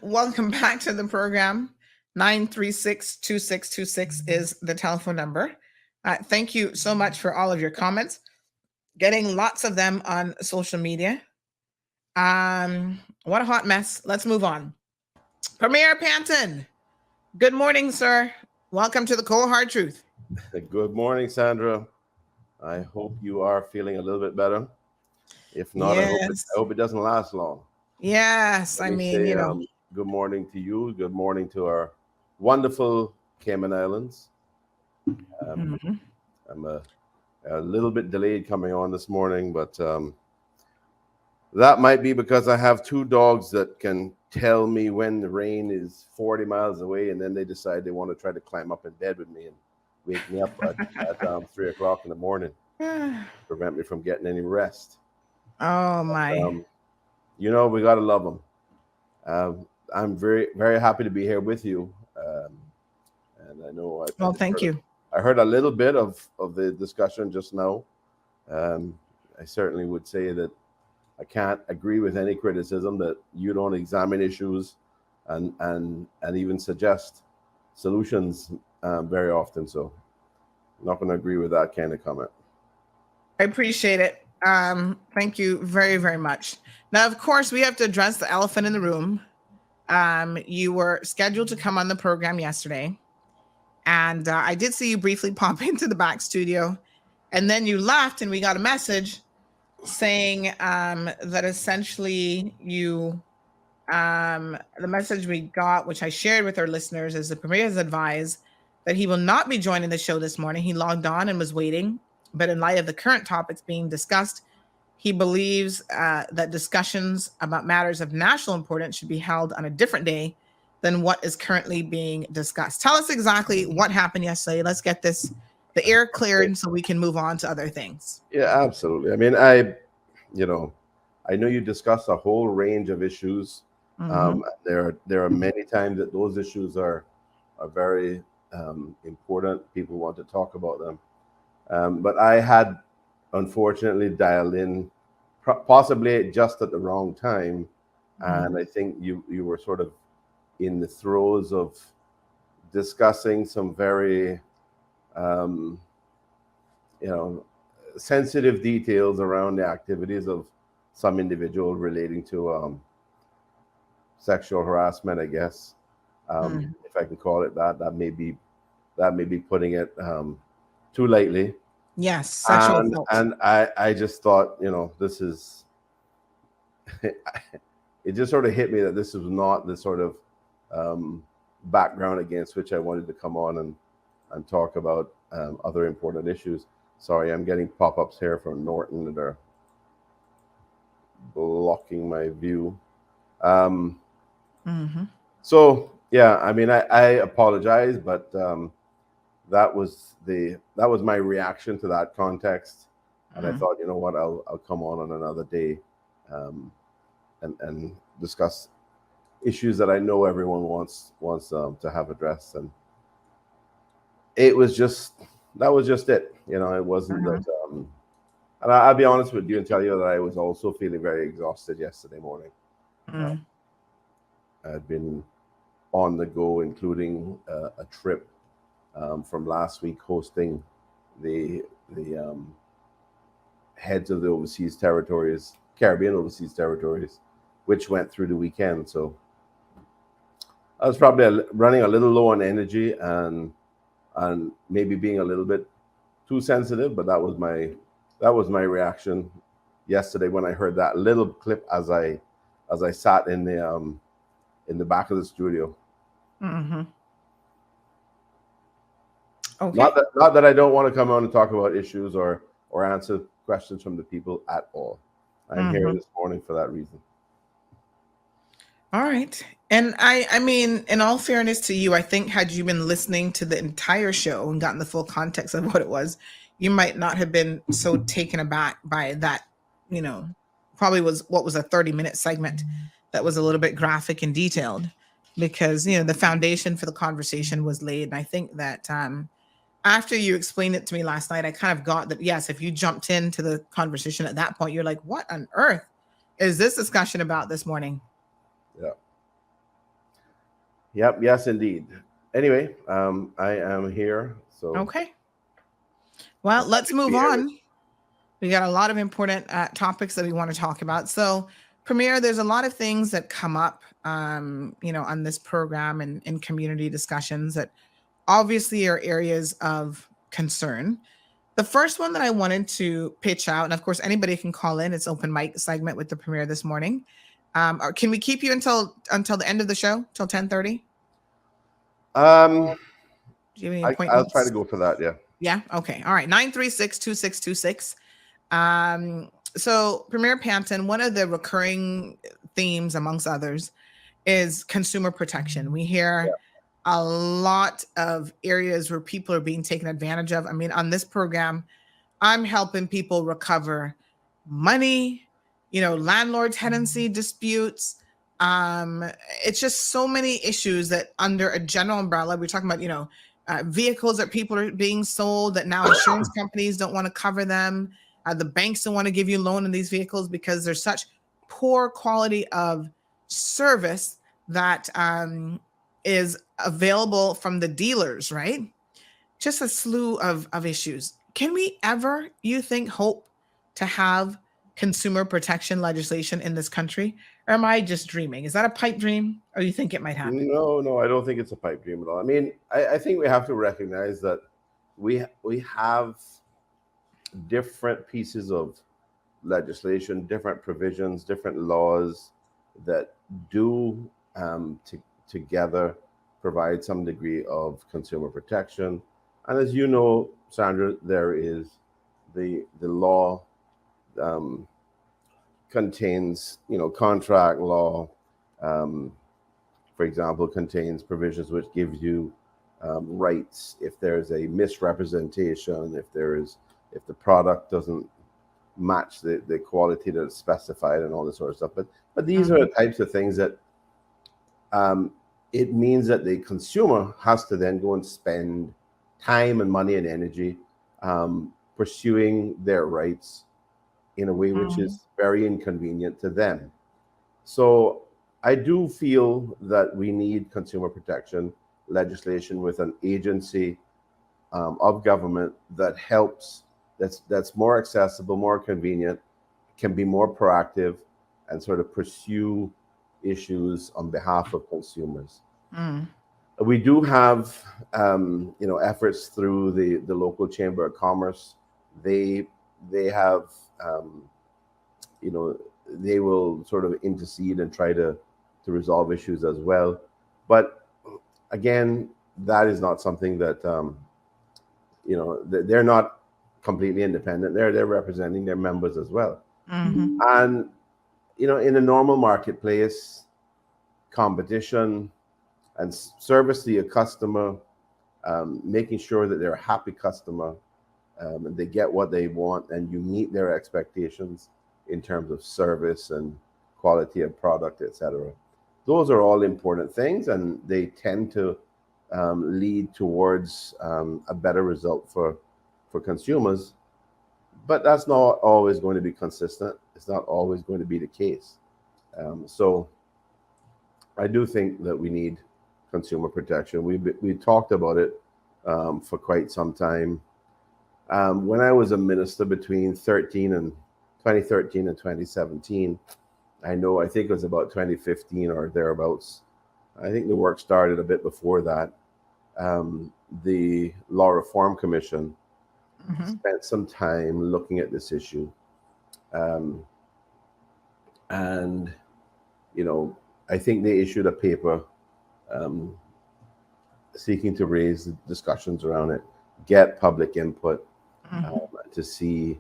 Welcome back to the program. 936-2626 is the telephone number. Thank you so much for all of your comments. Getting lots of them on social media. What a hot mess. Let's move on. Premier Panton. Good morning, sir. Welcome to the Cold Hard Truth. Good morning, Sandra. I hope you are feeling a little bit better. If not, I Yes. hope it doesn't last long. Yes. Let I me mean, say good morning to you. Good morning to our wonderful Cayman Islands. Um, mhm. I'm a little bit delayed coming on this morning, but that might be because I have two dogs that can tell me when the rain is 40 miles away, and then they decide they want to try to climb up in bed with me and wake me up at 3 o'clock in the morning, prevent me from getting any rest. Oh, But, my. we got to love them. I'm very, very happy to be here with you. And I know I Well, just thank you. I heard a little bit of the discussion just now. Um, I certainly would say that I can't agree with any criticism that you don't examine issues and even suggest solutions very often. So I'm not going to agree with that kind of comment. I appreciate it. Thank you very, very much. Now, of course, we have to address the elephant in the room. You were scheduled to come on the program yesterday, and I did see you briefly pop into the back studio, and then you left, and we got a message saying that essentially the message we got, which I shared with our listeners, is the premier has advised that he will not be joining the show this morning. He logged on and was waiting, but in light of the current topics being discussed, he believes that discussions about matters of national importance should be held on a different day than what is currently being discussed. Tell us exactly what happened yesterday. Let's get the air cleared so we can move on to other things. Yeah, absolutely. I mean, you know, I know you discussed a whole range of issues. Mm-hmm. There are many times that those issues are very important. People want to talk about them, but I had unfortunately dialed in possibly just at the wrong time, and I think you were sort of in the throes of discussing some very um, you know sensitive details around the activities of some individual relating to sexual harassment, I guess, Mm-hmm. if I can call it that. That may be putting it too lightly. Yes, sexual And assault. and I just thought, this is it just sort of hit me that this was not the sort of um, background against which I wanted to come on and talk about other important issues. Sorry, I'm getting pop-ups here from Norton that are blocking my view. Um, Mm-hmm. so yeah, I mean, I apologize, but that was my reaction to that context, and I thought, you know what, I'll come on another day, um, and discuss issues that I know everyone wants to have addressed, and it was just that was just it. It wasn't that. And I'll be honest with you and tell you that I was also feeling very exhausted yesterday morning. Uh, Mm-hmm. I'd been on the go, including a trip from last week, hosting the heads of the overseas territories, Caribbean overseas territories, which went through the weekend. So I was probably running a little low on energy and maybe being a little bit too sensitive. But that was my reaction yesterday when I heard that little clip as I sat in the back of the studio. Mm-hmm. Okay. Not that I don't want to come on and talk about issues or answer questions from the people at all. I'm here Mm-hmm. this morning for that reason. All right. And I mean, in all fairness to you, I think had you been listening to the entire show and gotten the full context of what it was, you might not have been so taken aback by that, you know, probably was what was a 30-minute segment that was a little bit graphic and detailed because, the foundation for the conversation was laid. And I think that after you explained it to me last night, I kind of got that, yes, if you jumped into the conversation at that point, you're like, what on earth is this discussion about this morning? Yeah. Yep. Yes, indeed. Anyway, I am here. So Okay. Well, let's happy to move be here with on. We got a lot of important topics that we want to talk about. So, Premier, there's a lot of things that come up, on this program and in community discussions that obviously are areas of concern. The first one that I wanted to pitch out, and of course, anybody can call in. It's open mic segment with the Premier this morning. Or can we keep you until the end of the show, till 10:30? you. Um, Do you have any I'll try to appointments? go for that. Yeah. Yeah. Okay. All right. 936-2626. So Premier Panton, one of the recurring themes amongst others is consumer protection. We hear a lot of areas where people are being taken advantage of. I mean, on this program, I'm helping people recover money, landlord tenancy disputes. It's just so many issues that under a general umbrella, we're talking about, vehicles that people are being sold that now insurance companies don't want to cover them. The banks don't want to give you a loan on these vehicles because there's such poor quality of service that is available from the dealers, right? Just a slew of issues. Can we ever, you think, hope to have consumer protection legislation in this country? Or am I just dreaming? Is that a pipe dream? Or you think it might happen? No, I don't think it's a pipe dream at all. I mean, I think we have to recognize that we have different pieces of legislation, different provisions, different laws that do together provide some degree of consumer protection. And as you know, Sandra, there is the law contains, contract law, for example, contains provisions which gives you rights if there's a misrepresentation, if the product doesn't match the quality that's specified and all this sort of stuff. But these are the types of things that it means that the consumer has to then go and spend time and money and energy pursuing their rights in a way which is very inconvenient to them. So I do feel that we need consumer protection legislation with an agency of government that helps, that's more accessible, more convenient, can be more proactive, and sort of pursue issues on behalf of consumers. We do have efforts through the local Chamber of Commerce. They have they will sort of intercede and try to resolve issues as well. But again, that is not something that they're not completely independent. They're representing their members as well. And in a normal marketplace, competition and service to your customer, making sure that they're a happy customer, and they get what they want, and you meet their expectations in terms of service and quality of product, etc. Those are all important things, and they tend to lead towards a better result for consumers. But that's not always going to be consistent. It's not always going to be the case. So I do think that we need consumer protection. We talked about it for quite some time. When I was a minister between 2013 and 2017, I think it was about 2015 or thereabouts. I think the work started a bit before that. The Law Reform Commission spent some time looking at this issue. And, I think they issued a paper seeking to raise discussions around it, get public input to see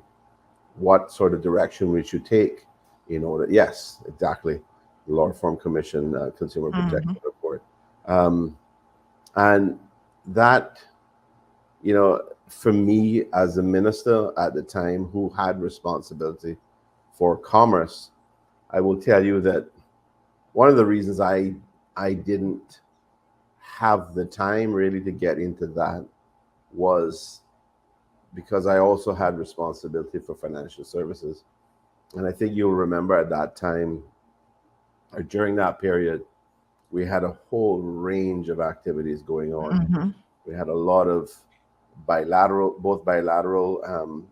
what sort of direction we should take in order. Yes, exactly. The Law Reform Commission Consumer Protection Report. And that, for me as a minister at the time who had responsibility for commerce, I will tell you that one of the reasons I didn't have the time really to get into that was because I also had responsibility for financial services. And I think you'll remember at that time, or during that period, we had a whole range of activities going on. Mm-hmm. We had a lot of both bilateral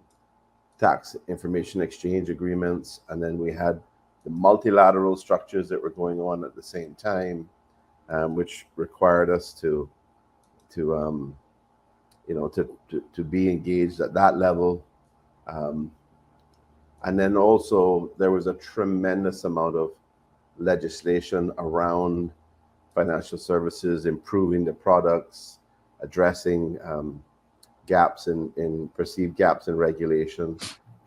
tax information exchange agreements, and then we had the multilateral structures that were going on at the same time, which required us to to be engaged at that level. Um, and then also there was a tremendous amount of legislation around financial services, improving the products, addressing gaps in perceived gaps in regulation.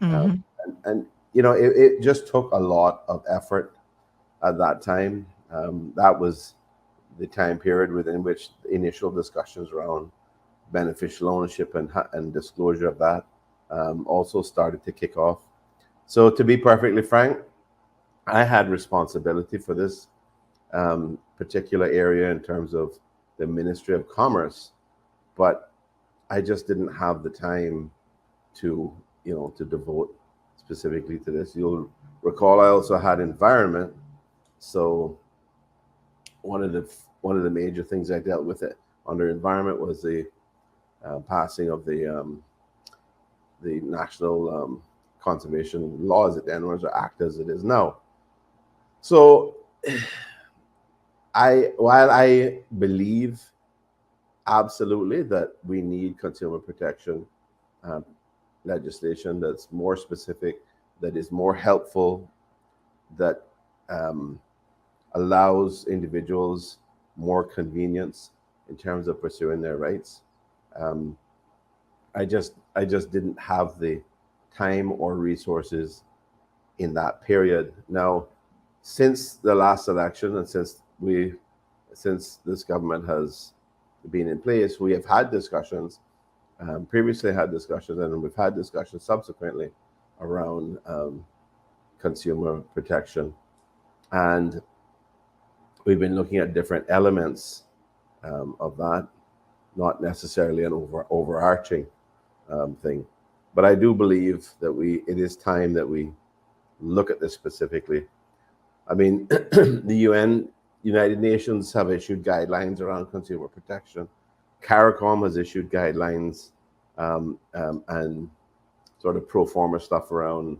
Um, Mm-hmm. and it just took a lot of effort at that time. That was the time period within which the initial discussions around beneficial ownership and disclosure of that also started to kick off. So, to be perfectly frank, I had responsibility for this particular area in terms of the Ministry of Commerce, but I just didn't have the time to to devote specifically to this. You'll recall I also had environment, so one of the one of the major things I dealt with it under environment was the passing of the national conservation laws at then was, or act as it is now. So while I believe absolutely that we need consumer protection um, legislation that's more specific, that is more helpful, that um, allows individuals more convenience in terms of pursuing their rights. Um, I just didn't have the time or resources in that period. Now, since the last election and since this government has been in place, we have had discussions. Previously had discussions, and we've had discussions subsequently around consumer protection, and we've been looking at different elements of that, not necessarily an overarching thing. But I do believe that it is time that we look at this specifically. I mean, the United Nations have issued guidelines around consumer protection. CARICOM has issued guidelines and sort of pro forma stuff around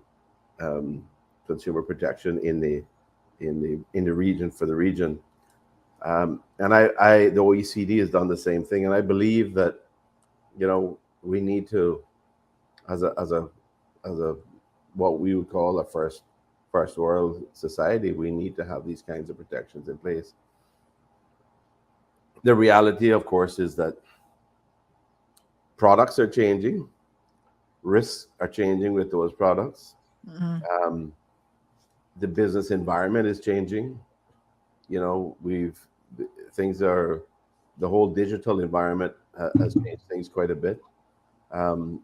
um, consumer protection in the region for the region. And the OECD has done the same thing, and I believe that we need to, as a what we would call a first world society, we need to have these kinds of protections in place. The reality, of course, is that products are changing, risks are changing with those products. Mm-hmm. Um, the business environment is changing. We've things are the whole digital environment has changed things quite a bit, um,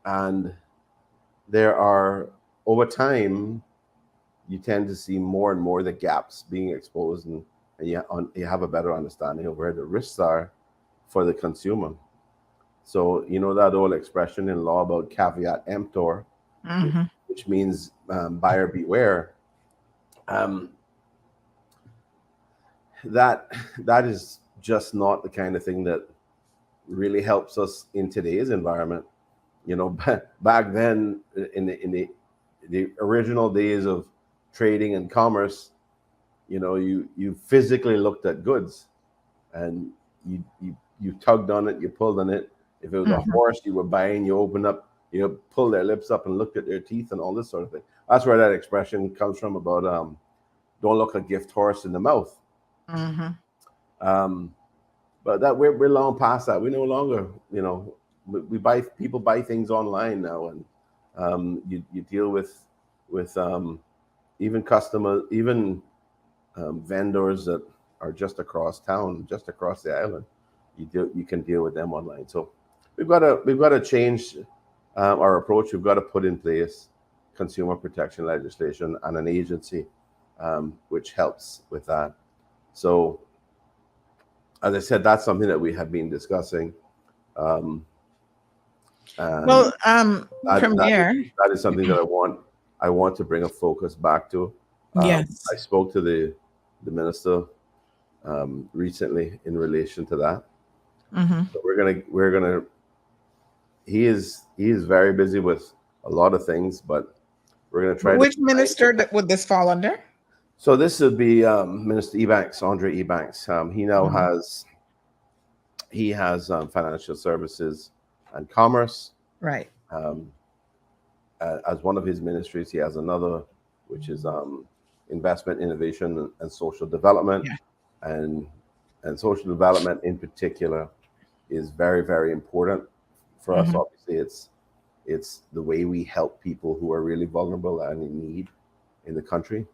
and there are over time you tend to see more and more the gaps being exposed, and you have a better understanding of where the risks are for the consumer. So that old expression in law about caveat emptor, Mm-hmm. which means buyer beware. Um, that is just not the kind of thing that really helps us in today's environment. Back then in the original days of trading and commerce, you physically looked at goods, and you tugged on it, you pulled on it. If it was a Mm-hmm. horse you were buying, you opened up, pull their lips up and looked at their teeth and all this sort of thing. That's where that expression comes from about don't look a gift horse in the mouth. Mm-hmm. Um, but that we're long past that. We no longer, we buy people buy things online now, and you deal with even customers, even vendors that are just across town, just across the island. You can deal with them online. So we've got to change our approach. We've got to put in place consumer protection legislation and an agency which helps with that. So, as I said, that's something that we have been discussing. Um, and Well, that, from that, is, there, that is something that I want to bring a focus back to. yes. I spoke to the minister recently in relation to that. Hmm. So we're gonna. He is very busy with a lot of things, but we're gonna But try to which find minister would this fall under? So this would be Minister Ebanks, Andre Ebanks. He now Mhm. has financial services and commerce Right. um, as one of his ministries. He has another, which is investment, innovation, and social development, Yeah. and social development in particular is very, very important for us. Hmm. Obviously, it's the way we help people who are really vulnerable and in need in the country,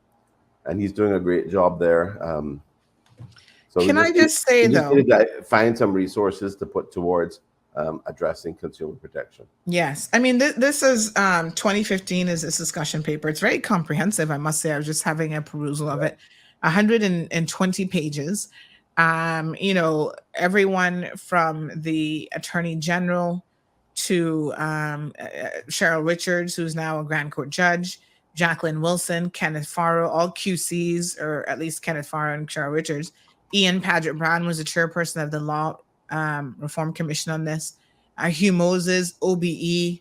and he's doing a great job there. So Can I just say we just though? needed to find some resources to put towards addressing consumer protection. Yes, I mean this is 2015 is this discussion paper. It's very comprehensive, I must say. I was just having a perusal of Right. it. 120 pages. Everyone from the Attorney General to Cheryl Richards, who's now a Grand Court judge, Jacqueline Wilson, Kenneth Farrow, all QCs, or at least Kenneth Farrow and Cheryl Richards. Ian Paget Brown was the chairperson of the Law Reform Commission on this. Hugh Moses, OBE.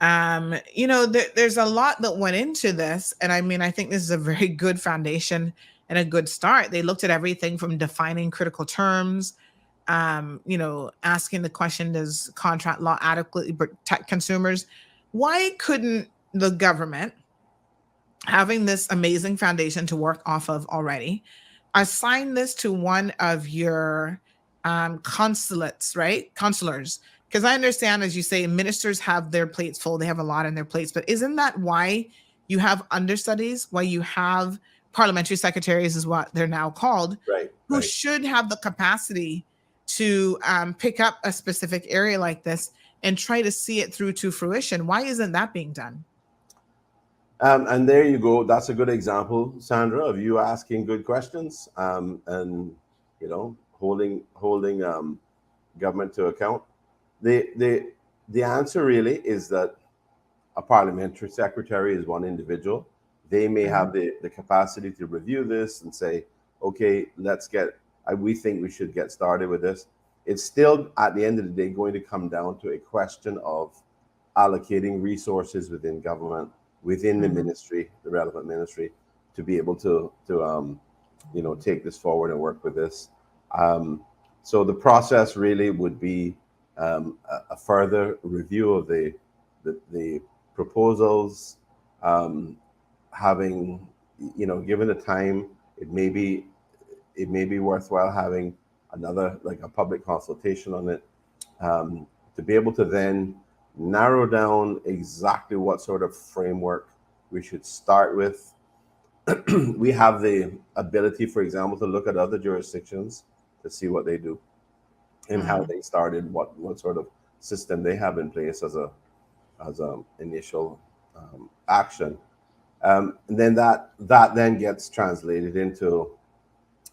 There's a lot that went into this. And I mean, I think this is a very good foundation and a good start. They looked at everything from defining critical terms, asking the question, does contract law adequately protect consumers? Why couldn't the government, having this amazing foundation to work off of already, assign this to one of your consulates, right? Consulars. Because I understand, as you say, ministers have their plates full, they have a lot on their plates, but isn't that why you have understudies, why you have parliamentary secretaries, is what they're now called, Right, who right. should have the capacity to pick up a specific area like this and try to see it through to fruition? Why isn't that being done? And there you go. That's a good example, Sandra, of you asking good questions and holding government to account. The answer really is that a parliamentary secretary is one individual. They may have Mhm. the capacity to review this and say, okay, we think we should get started with this. It's still, at the end of the day, going to come down to a question of allocating resources within government, within the Mhm. ministry, the relevant ministry, to be able to take this forward and work with this. Um, so the process really would be a further review of the proposals, um, having given the time, it may be worthwhile having another, like, a public consultation on it, um, to be able to then narrow down exactly what sort of framework we should start with. We have the ability, for example, to look at other jurisdictions to see what they do and how Mhm. they started, what sort of system they have in place as a initial action. And then that then gets translated into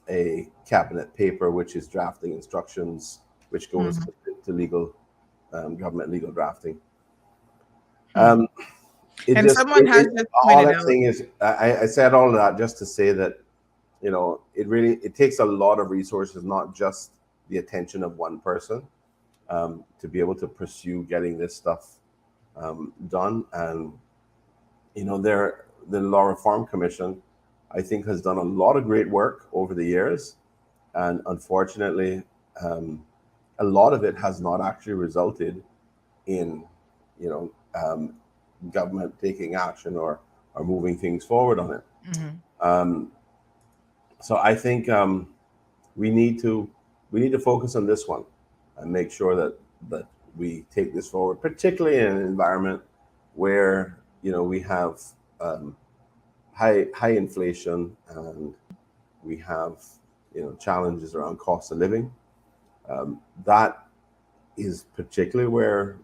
a cabinet paper, which is drafting instructions, which goes Mhm. to legal, government legal drafting. Hmm. Um, it And just someone has just all pointed I'm out. saying is I said all of that just to say that it takes a lot of resources, not just the attention of one person, to be able to pursue getting this stuff done. And the Law Reform Commission, I think, has done a lot of great work over the years, and unfortunately, um, a lot of it has not actually resulted in you know um, government taking action or moving things forward on it. Mhm. Um, so I think we need to we need to focus on this one and make sure that we take this forward, particularly in an environment where we have um, high inflation, and we have challenges around cost of living. That is particularly where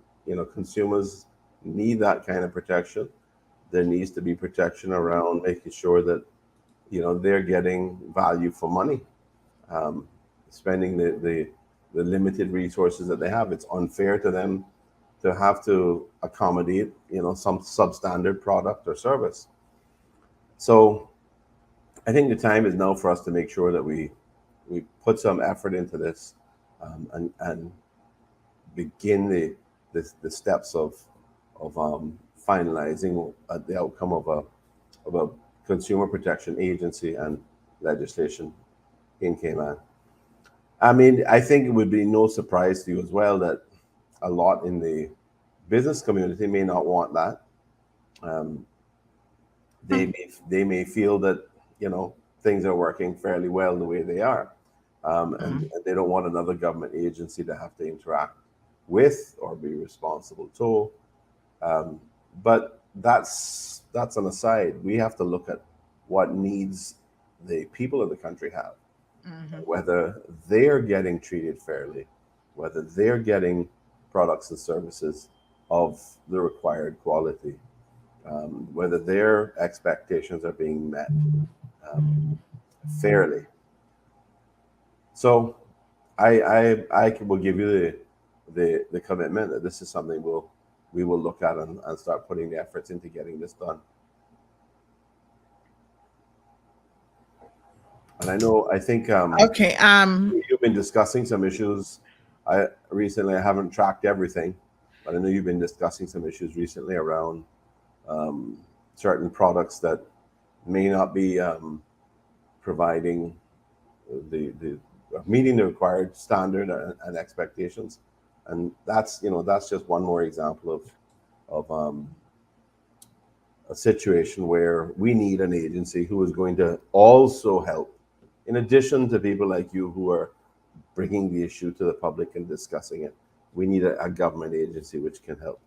consumers need that kind of protection. There needs to be protection around making sure that they're getting value for money, um, spending the limited resources that they have. It's unfair to them to have to accommodate some substandard product or service. So I think the time is now for us to make sure that we we put some effort into this, and begin the steps of finalizing the outcome of a consumer protection agency and legislation in Cayman. I mean, I think it would be no surprise to you as well that a lot in the business community may not want that. Um, they may feel that, you know, things are working fairly well the way they are, and they don't want another government agency to have to interact with or be responsible to. Um, but that's an aside. We have to look at what needs the people of the country have, whether they're getting treated fairly, whether they're getting products and services of the required quality, whether their expectations are being met fairly. So I will give you the commitment that this is something we will look at and start putting the efforts into getting this done. And I think Okay. you've been discussing some issues. I haven't tracked everything, but I know you've been discussing some issues recently around certain products that may not be providing the meeting the required standard and expectations, and that's just one more example of a situation where we need an agency who is going to also help, in addition to people like you who are bringing the issue to the public and discussing it. We need a government agency which can help.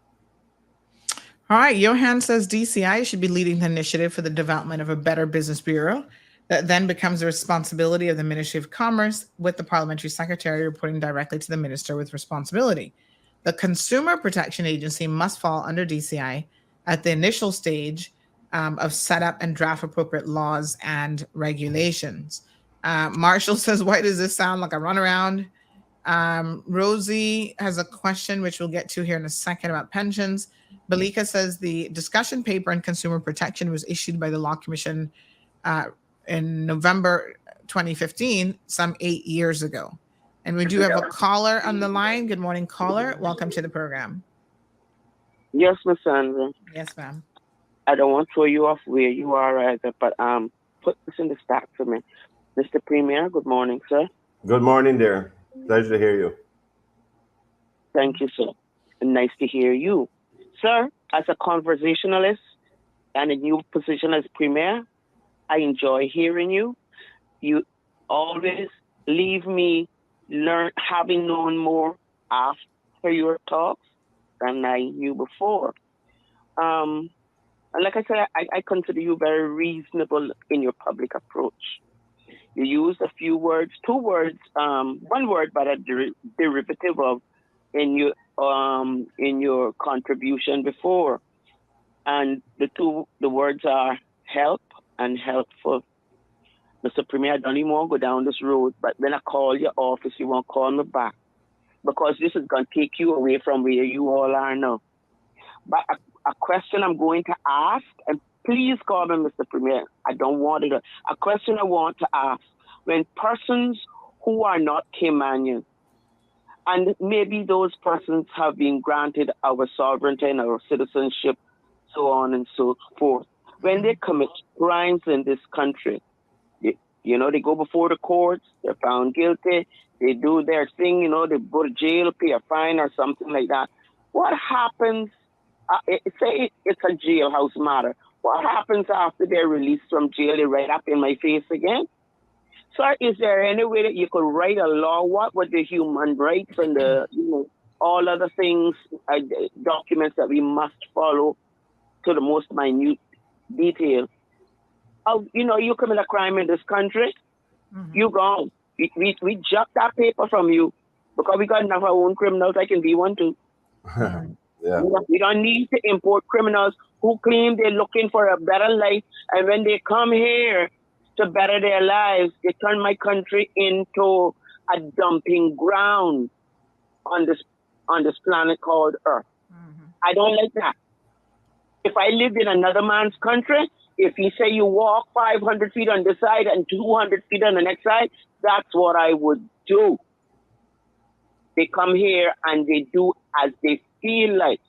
All right. Johan says DCI should be leading the initiative for the development of a better business bureau that then becomes the responsibility of the Ministry of Commerce, with the parliamentary secretary reporting directly to the minister with responsibility. The Consumer Protection Agency must fall under DCI at the initial stage of setup and draft appropriate laws and regulations. Marshall says, why does this sound like a runaround? Rosie has a question, which we'll get to here in a second, about pensions. Balika says the discussion paper on consumer protection was issued by the Law Commission in November 2015, some 8 years ago. And we do have a caller on the line. Good morning, caller. Welcome to the program. Yes, Miss Sandra. Yes, ma'am. I don't want to throw you off where you are either, but put this in the stack for me. Mr. Premier, good morning, sir. Good morning, dear. Pleasure to hear you. Thank you, sir. And nice to hear you. Sir, as a conversationalist and a new position as Premier, I enjoy hearing you. You always leave me having known more after your talks than I knew before. And like I said, I consider you very reasonable in your public approach. You used a few words, two words, one word, but a derivative of in your contribution before, and the words are help and helpful. Mr. Premier, I don't even want to go down this road, but when I call your office, you won't call me back, because this is going to take you away from where you all are now. But a question I'm going to ask, and please call me Mr. Premier. I don't want it. A question I want to ask: when persons who are not Caymanian, and maybe those persons have been granted our sovereignty and our citizenship, so on and so forth, when they commit crimes in this country, they go before the courts, they're found guilty, they do their thing, they go to jail, pay a fine or something like that. What happens? Say it's a jailhouse matter. What happens after they're released from jail? They right up in my face again? Sir, is there any way that you could write a law? What would the human rights and the all other things, documents that we must follow to the most minute detail? You commit a crime in this country, you gone. We jump that paper from you, because we got enough of our own criminals. I can be one too. Yeah. We don't need to import criminals who claim they're looking for a better life, and when they come here to better their lives, they turn my country into a dumping ground on this planet called Earth. I don't like that. If I lived in another man's country, if he say you walk 500 feet on this side and 200 feet on the next side, That's what I would do. They come here and they do as they feel like.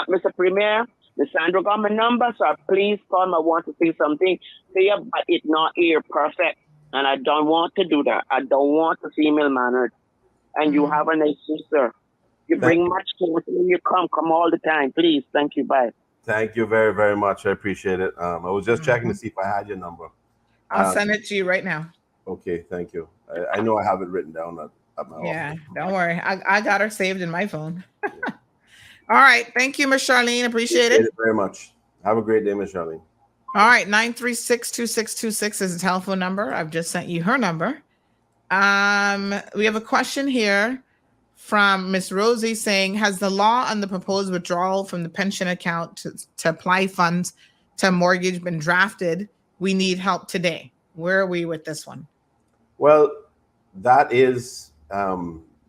Mr. Premier, the Sandra got my number, so please call me. I want to say something to you, but it's not ear perfect. And I don't want to do that. I don't want the female mannered. And you have a nice sister. You bring much to us when you come. Come all the time. Please. Thank you. Bye. Thank you very, very much. I appreciate it. I was just checking to see if I had your number. I'll send it to you right now. Okay, thank you. I know I have it written down at my office. Yeah, don't worry. I got her saved in my phone. All right. Thank you, Miss Charlene. Appreciate it. Very much. Have a great day, Miss Charlene. All right. 936-2626 is the telephone number. I've just sent you her number. We have a question here from Miss Rosie saying, has the law on the proposed withdrawal from the pension account to apply funds to mortgage been drafted? We need help today. Where are we with this one? Well, that is,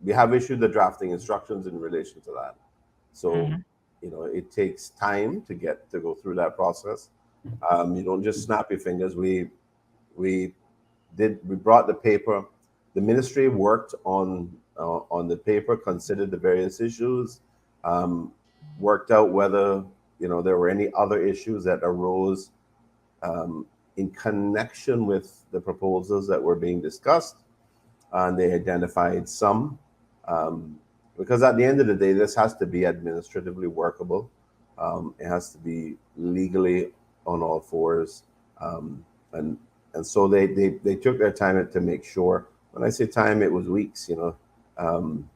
we have issued the drafting instructions in relation to that. So, it takes time to go through that process. You don't just snap your fingers. We brought the paper. The ministry worked on the paper, considered the various issues, worked out whether there were any other issues that arose in connection with the proposals that were being discussed, and they identified some. Because at the end of the day, this has to be administratively workable. It has to be legally on all fours, and so they took their time to make sure. When I say time, it was weeks, and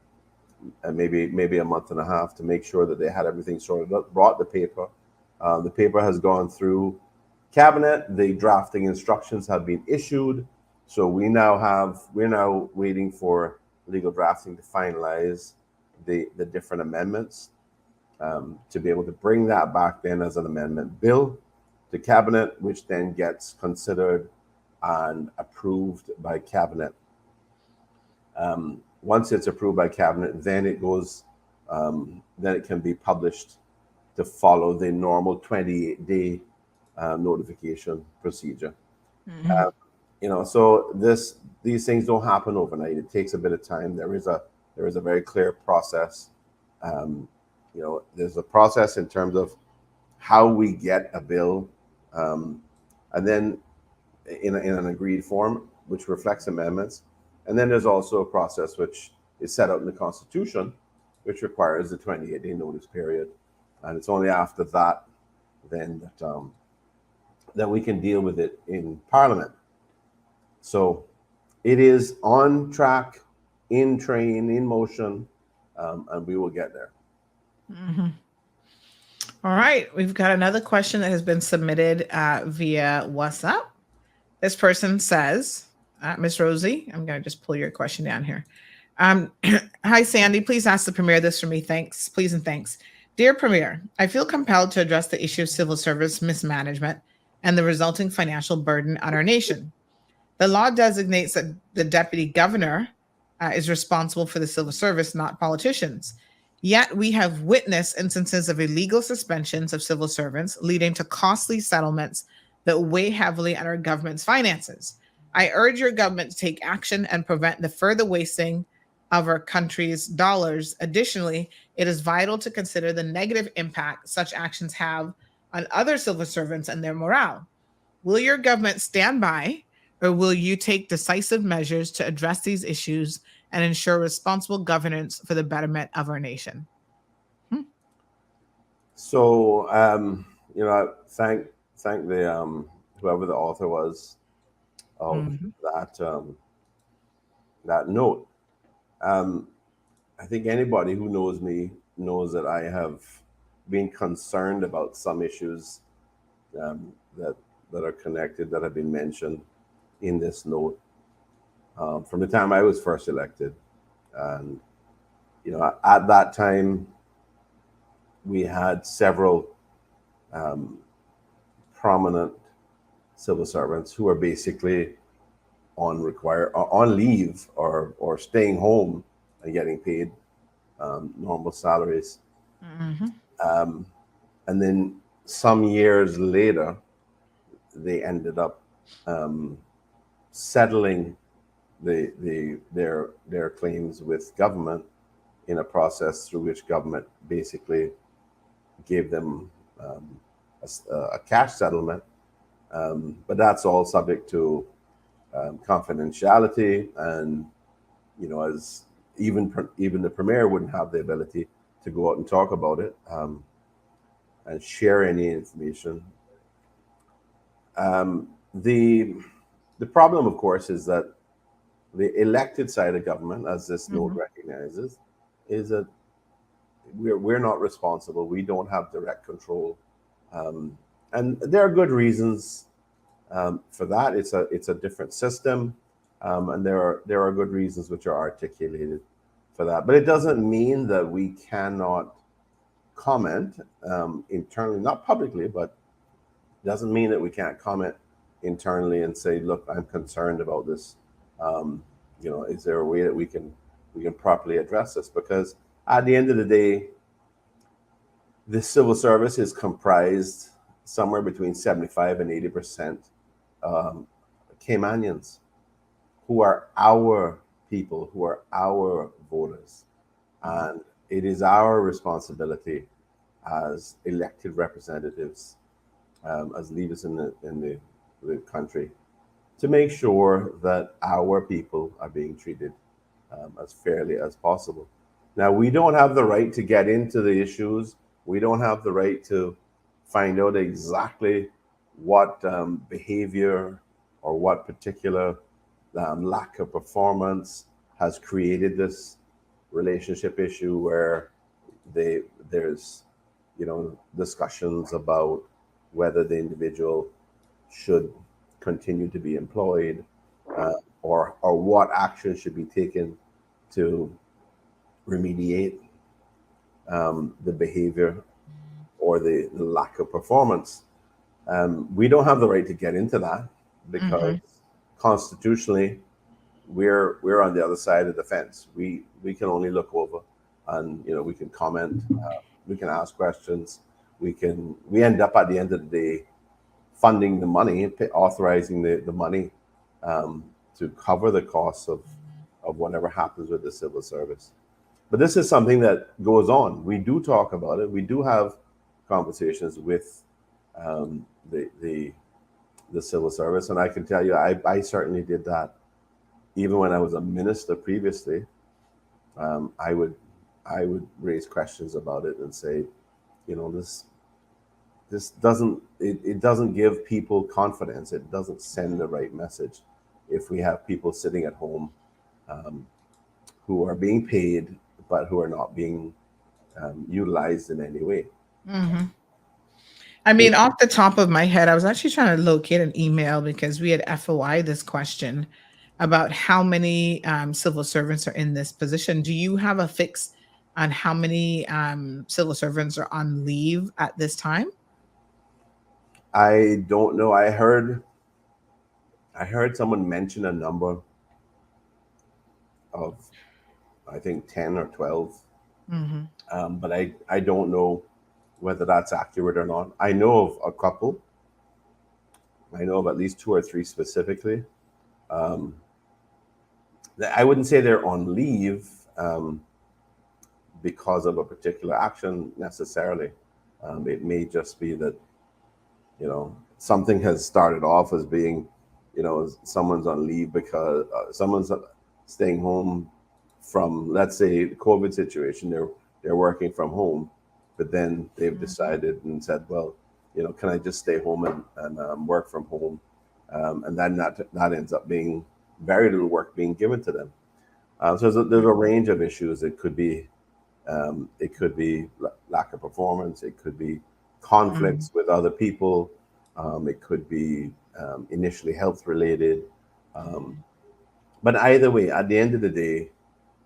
maybe a month and a half to make sure that they had everything sorted out. Brought the paper. The paper has gone through cabinet. The drafting instructions have been issued. So we're now waiting for legal drafting to finalize the different amendments, to be able to bring that back then as an amendment bill to cabinet, which then gets considered and approved by cabinet. Once it's approved by cabinet, then it goes, then it can be published to follow the normal 28-day notification procedure. So these things don't happen overnight. It takes a bit of time. There is a very clear process. There's a process in terms of how we get a bill, and then in an agreed form, which reflects amendments. And then there's also a process which is set out in the Constitution, which requires a 28-day notice period. And it's only after that then that we can deal with it in Parliament. So it is on track, in train, in motion, and we will get there. All right. We've got another question that has been submitted via WhatsApp. This person says, Miss Rosie, I'm going to just pull your question down here. Hi, Sandy. Please ask the Premier this for me. Thanks. Please and thanks. Dear Premier, I feel compelled to address the issue of civil service mismanagement and the resulting financial burden on our nation. The law designates that the deputy governor is responsible for the civil service, not politicians. Yet we have witnessed instances of illegal suspensions of civil servants leading to costly settlements that weigh heavily on our government's finances. I urge your government to take action and prevent the further wasting of our country's dollars. Additionally, it is vital to consider the negative impact such actions have on other civil servants and their morale. Will your government stand by, or will you take decisive measures to address these issues and ensure responsible governance for the betterment of our nation? So, thank the whoever the author was of that note. I think anybody who knows me knows that I have been concerned about some issues that are connected, that have been mentioned in this note from the time I was first elected. And at that time, we had several prominent civil servants who were basically on leave or staying home and getting paid normal salaries. And then some years later, they ended up settling their claims with government in a process through which government basically gave them a cash settlement. But that's all subject to confidentiality, and as even the premier wouldn't have the ability to go out and talk about it and share any information. The problem, of course, is that the elected side of government, as this note recognizes, is that we're not responsible. We don't have direct control, and there are good reasons for that. It's a different system, and there are good reasons which are articulated for that. But it doesn't mean that we cannot comment internally, not publicly, but doesn't mean that we can't comment internally and say, look, I'm concerned about this. Is there a way that we can properly address this? Because at the end of the day, the civil service is comprised somewhere between 75 and 80% Caymanians, who are our people, who are our voters. And it is our responsibility as elected representatives, as leaders in the country, to make sure that our people are being treated as fairly as possible. Now, we don't have the right to get into the issues. We don't have the right to find out exactly what behavior or what particular lack of performance has created this relationship issue where there's discussions about whether the individual should continue to be employed or what action should be taken to remediate the behavior or the lack of performance. We don't have the right to get into that because constitutionally we're on the other side of the fence. We can only look over, and we can comment, we can ask questions, we end up at the end of the day funding the money, authorizing the money to cover the costs of whatever happens with the civil service. But this is something that goes on. We do talk about it. We do have conversations with the civil service, and I can tell you, I certainly did that. Even when I was a minister previously, I would raise questions about it and say, this doesn't give people confidence. It doesn't send the right message if we have people sitting at home who are being paid but who are not being utilized in any way. I mean, off the top of my head, I was actually trying to locate an email because we had FOI this question about how many civil servants are in this position. Do you have a fix on how many civil servants are on leave at this time? I don't know. I heard someone mention a number of, I think, 10 or 12. But I don't know whether that's accurate or not. I know of a couple. I know of at least 2 or 3 specifically. I wouldn't say they're on leave because of a particular action necessarily. It may just be that, something has started off as being, someone's on leave because someone's staying home from, let's say, the COVID situation. They're working from home, but then they've decided and said, well, can I just stay home and work from home? And then that ends up being very little work being given to them. So there's a range of issues. It could be lack of performance. It could be conflicts with other people. It could be initially health related. But either way, at the end of the day,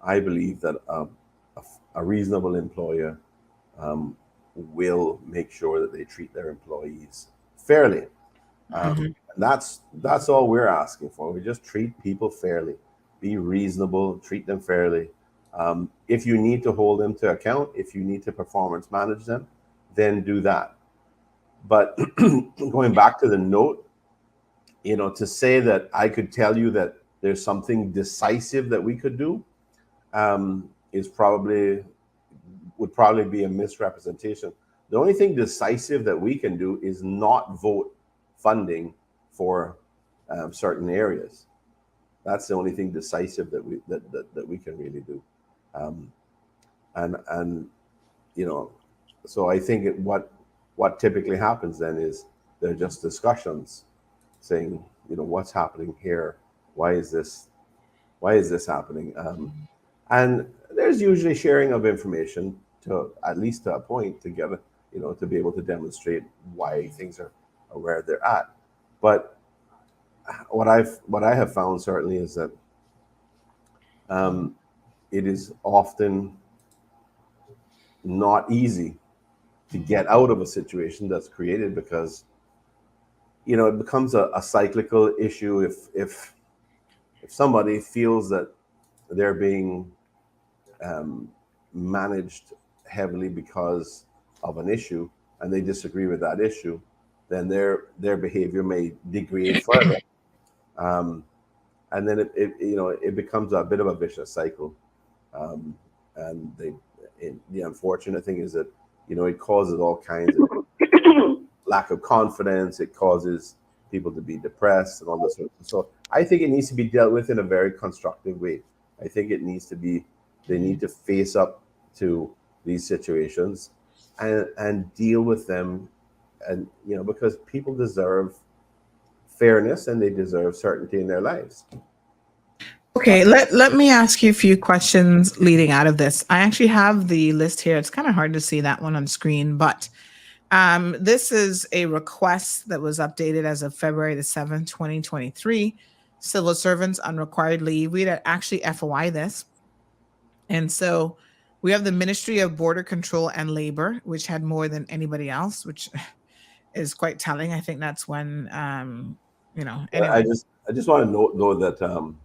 I believe that a reasonable employer will make sure that they treat their employees fairly. And that's all we're asking for. We just treat people fairly, be reasonable, treat them fairly. If you need to hold them to account, if you need to performance manage them, then do that. But going back to the note, to say that I could tell you that there's something decisive that we could do, is would probably be a misrepresentation. The only thing decisive that we can do is not vote funding for certain areas. That's the only thing decisive that we can really do. Um, and you know, so I think what typically happens then is they're just discussions saying, what's happening here? Why is this happening? And there's usually sharing of information to at least to a point to get to be able to demonstrate why things are where they're at. But what I have found certainly is that it is often not easy to get out of a situation that's created because it becomes a cyclical issue if somebody feels that they're being managed heavily because of an issue and they disagree with that issue, then their behavior may degrade further, and then it becomes a bit of a vicious cycle. And the unfortunate thing is that it causes all kinds of lack of confidence. It causes people to be depressed and all this sort of. So I think it needs to be dealt with in a very constructive way. I think they need to face up to these situations and deal with them, and because people deserve fairness and they deserve certainty in their lives. Okay, let me ask you a few questions leading out of this. I actually have the list here. It's kind of hard to see that one on screen, but this is a request that was updated as of February the 7th, 2023. Civil servants on required leave. We'd actually FOI this. And so we have the Ministry of Border Control and Labor, which had more than anybody else, which is quite telling. I think that's when, anyway. I just want to know that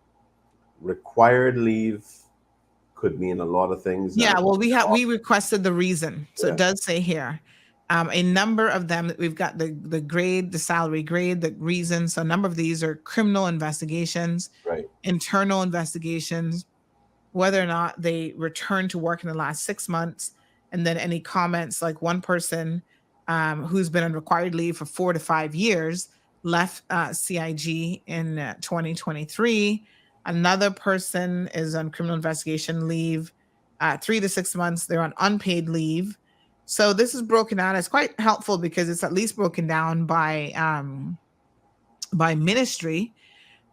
required leave could mean a lot of things. Yeah, well, we requested the reason. So It does say here, a number of them, we've got the grade, the salary grade, the reason. So a number of these are criminal investigations, right, internal investigations, whether or not they returned to work in the last 6 months, and then any comments, like one person who's been on required leave for 4 to 5 years left CIG in 2023. Another person is on criminal investigation leave 3 to 6 months. They're on unpaid leave. So this is broken down. It's quite helpful because it's at least broken down by ministry.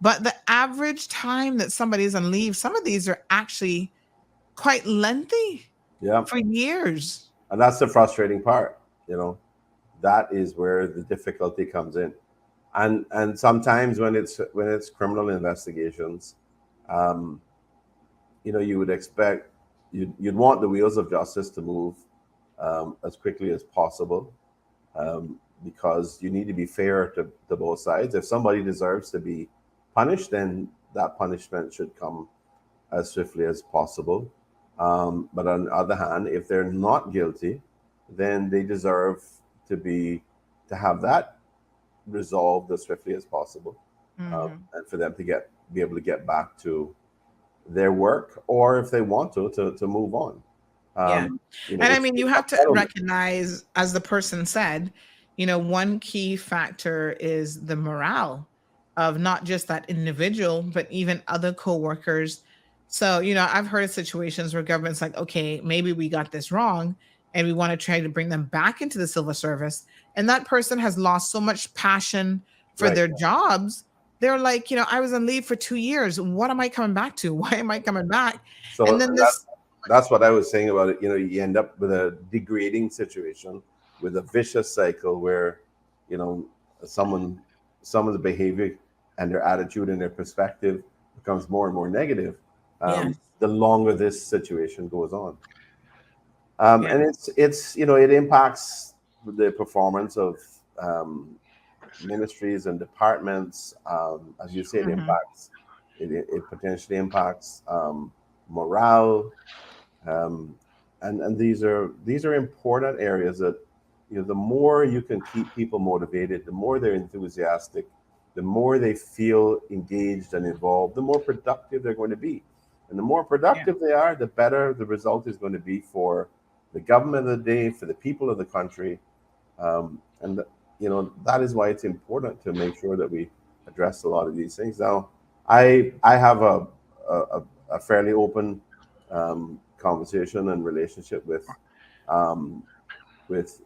But the average time that somebody's on leave, some of these are actually quite lengthy. Yeah, for years. And that's the frustrating part. That is where the difficulty comes in. And sometimes when it's criminal investigations, you would expect you'd want the wheels of justice to move as quickly as possible, because you need to be fair to both sides. If somebody deserves to be punished, then that punishment should come as swiftly as possible. But on the other hand, if they're not guilty, then they deserve to have that resolved as swiftly as possible, and for them to be able to get back to their work, or if they want to move on. And I mean, you have to recognize, as the person said, one key factor is the morale of not just that individual, but even other coworkers. So, I've heard of situations where government's like, okay, maybe we got this wrong, and we want to try to bring them back into the civil service. And that person has lost so much passion for their jobs. They're like, I was on leave for 2 years. What am I coming back to? Why am I coming back? So and then that's what I was saying about it. You end up with a degrading situation, with a vicious cycle where, someone's behavior and their attitude and their perspective becomes more and more negative, the longer this situation goes on. And it impacts the performance of ministries and departments. As you say, it potentially impacts morale, and these are important areas that the more you can keep people motivated, the more they're enthusiastic, the more they feel engaged and involved, the more productive they're going to be. And the more Yeah. productive they are, the better the result is going to be for the government of the day, for the people of the country. And that is why it's important to make sure that we address a lot of these things. Now, I have a, a fairly open conversation and relationship um, with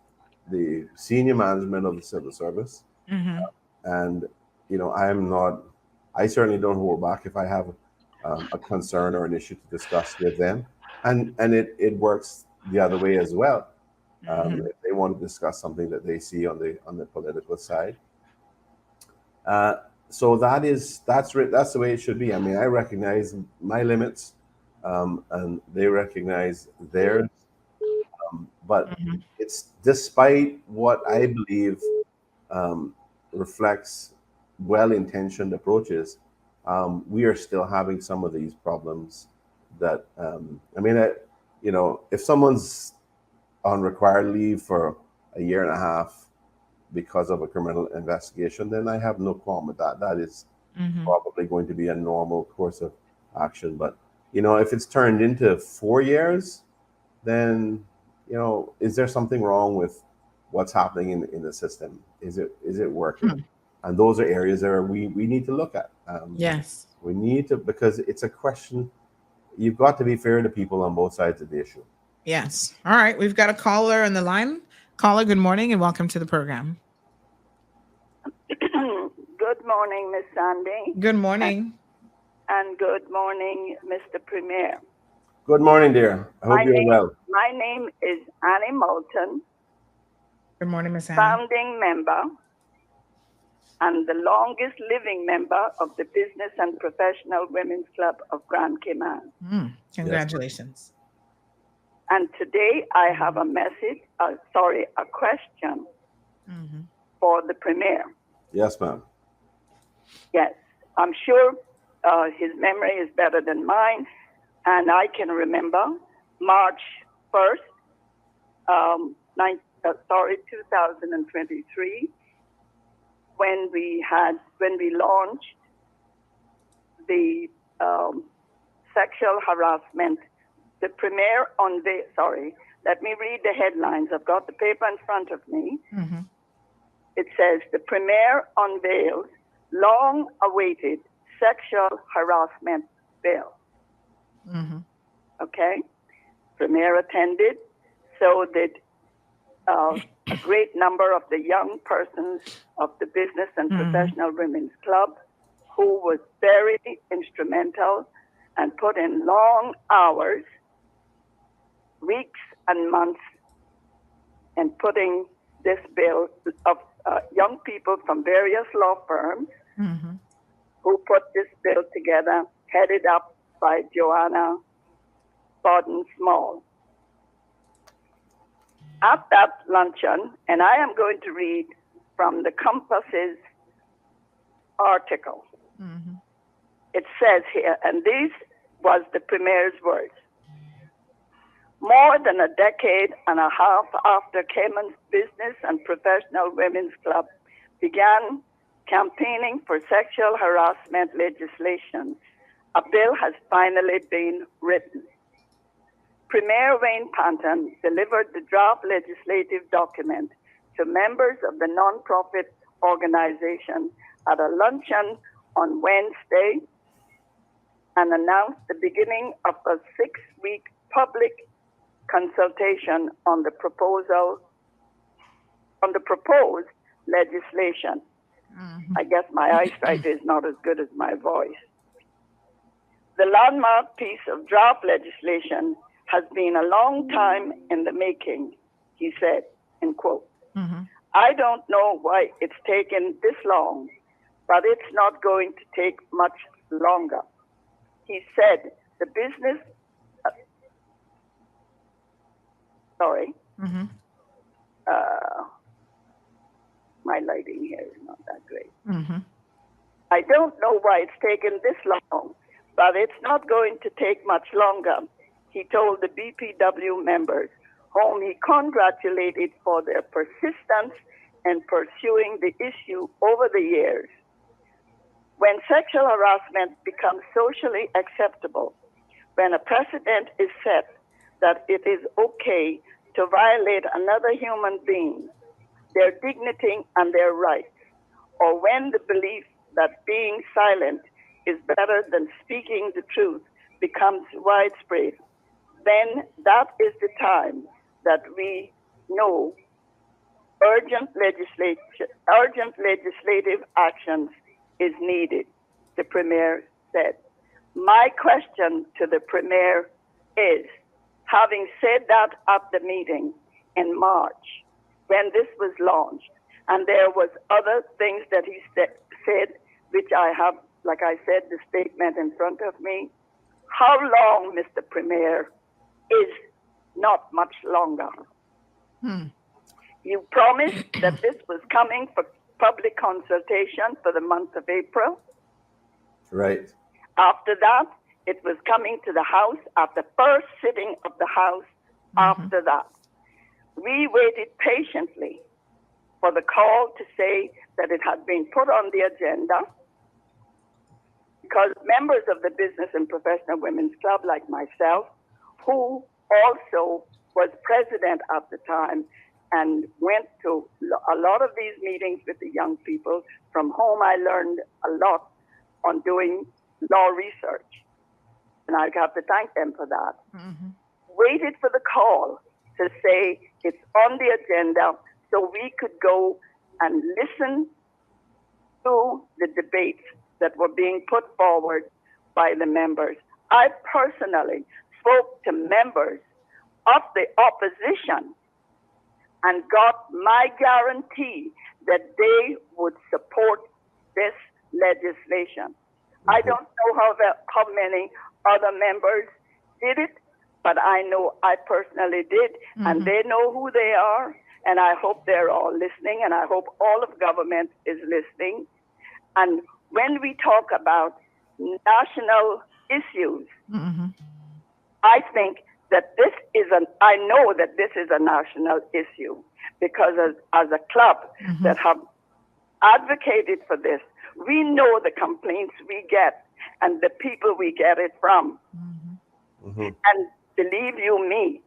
the senior management of the civil service, Mm-hmm. and I certainly don't hold back if I have a concern or an issue to discuss with them, and it works the other way as well. Mm-hmm. If they want to discuss something that they see on the political side. Uh, so that's the way it should be. I mean, I recognize my limits, and they recognize theirs. But Mm-hmm. it's despite what I believe um, reflects well-intentioned approaches, we are still having some of these problems. That if someone's on required leave for a year and a half because of a criminal investigation, then I have no qualm with that. That is Mm-hmm. probably going to be a normal course of action. But if it's turned into 4 years, then is there something wrong with what's happening in the system? Is it working? Hmm. And those are areas that we need to look at. Yes. We need to, because it's a question. You've got to be fair to people on both sides of the issue. Yes. All right. We've got a caller on the line. Caller, good morning and welcome to the program. Good morning, Miss Sandy, Good morning. and good morning, Mr. Premier. Good morning, dear. I hope My you're name, well. my name is Annie Moulton, Good morning, Miss Annie. founding member and the longest living member of the Business and Professional Women's Club of Grand Cayman. Congratulations. And today I have a a question Mm-hmm. for the Premier. Yes, ma'am. Yes, I'm sure his memory is better than mine, and I can remember March 1st, 2023, when we launched the sexual harassment. The Premier let me read the headlines. I've got the paper in front of me. Mm-hmm. It says the Premier unveils long-awaited sexual harassment bill. Mm-hmm. Okay, Premier attended, so did a great number of the young persons of the Business and Professional Women's Club, who was very instrumental and put in long hours, weeks and months, in putting this bill of young people from various law firms Mm-hmm. who put this bill together, headed up by Joanna Borden Small. At that luncheon, and I am going to read from the Compass's article. Mm-hmm. It says here, and this was the Premier's words: more than a decade and a half after Cayman's Business and Professional Women's Club began campaigning for sexual harassment legislation, a bill has finally been written. Premier Wayne Panton delivered the draft legislative document to members of the nonprofit organization at a luncheon on Wednesday and announced the beginning of a 6-week public consultation on the proposed legislation. Mm-hmm. I guess my eyesight is not as good as my voice. The landmark piece of draft legislation has been a long time in the making, he said, end quote. Mm-hmm. I don't know why it's taken this long, but it's not going to take much longer. He said the business, Mm-hmm. My lighting here is not that great. Mm-hmm. I don't know why it's taken this long, but it's not going to take much longer, he told the BPW members, whom he congratulated for their persistence in pursuing the issue over the years. When sexual harassment becomes socially acceptable, when a precedent is set that it is okay to violate another human being, their dignity and their rights, or when the belief that being silent is better than speaking the truth becomes widespread, then that is the time that we know urgent legislative actions is needed, the Premier said. My question to the Premier is, having said that at the meeting in March, when this was launched, and there was other things that he said, which I have, like I said, the statement in front of me, how long, Mr. Premier, is not much longer? You promised that this was coming for public consultation for the month of April. Right. After that, it was coming to the House at the first sitting of the House. After that, we waited patiently for the call to say that it had been put on the agenda, because members of the Business and Professional Women's Club, like myself, who also was president at the time and went to a lot of these meetings with the young people, from whom I learned a lot on doing law research. And I have to thank them for that. Waited for the call to say it's on the agenda so we could go and listen to the debates that were being put forward by the members. I personally spoke to members of the opposition and got my guarantee that they would support this legislation. I don't know how many other members did it, but I know I personally did, and they know who they are, and I hope they're all listening, and I hope all of government is listening. And when we talk about national issues, I think that I know that this is a national issue, because as a club that have advocated for this, we know the complaints we get and the people we get it from. And believe you me,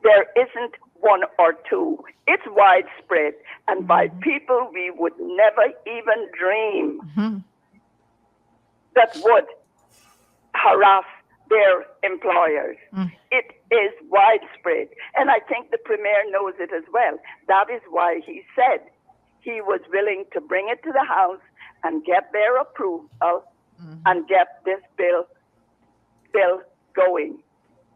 there isn't one or two. It's widespread, and by people we would never even dream that would harass their employers. It is widespread, and I think the Premier knows it as well. That is why he said he was willing to bring it to the House and get their approval and get this bill going.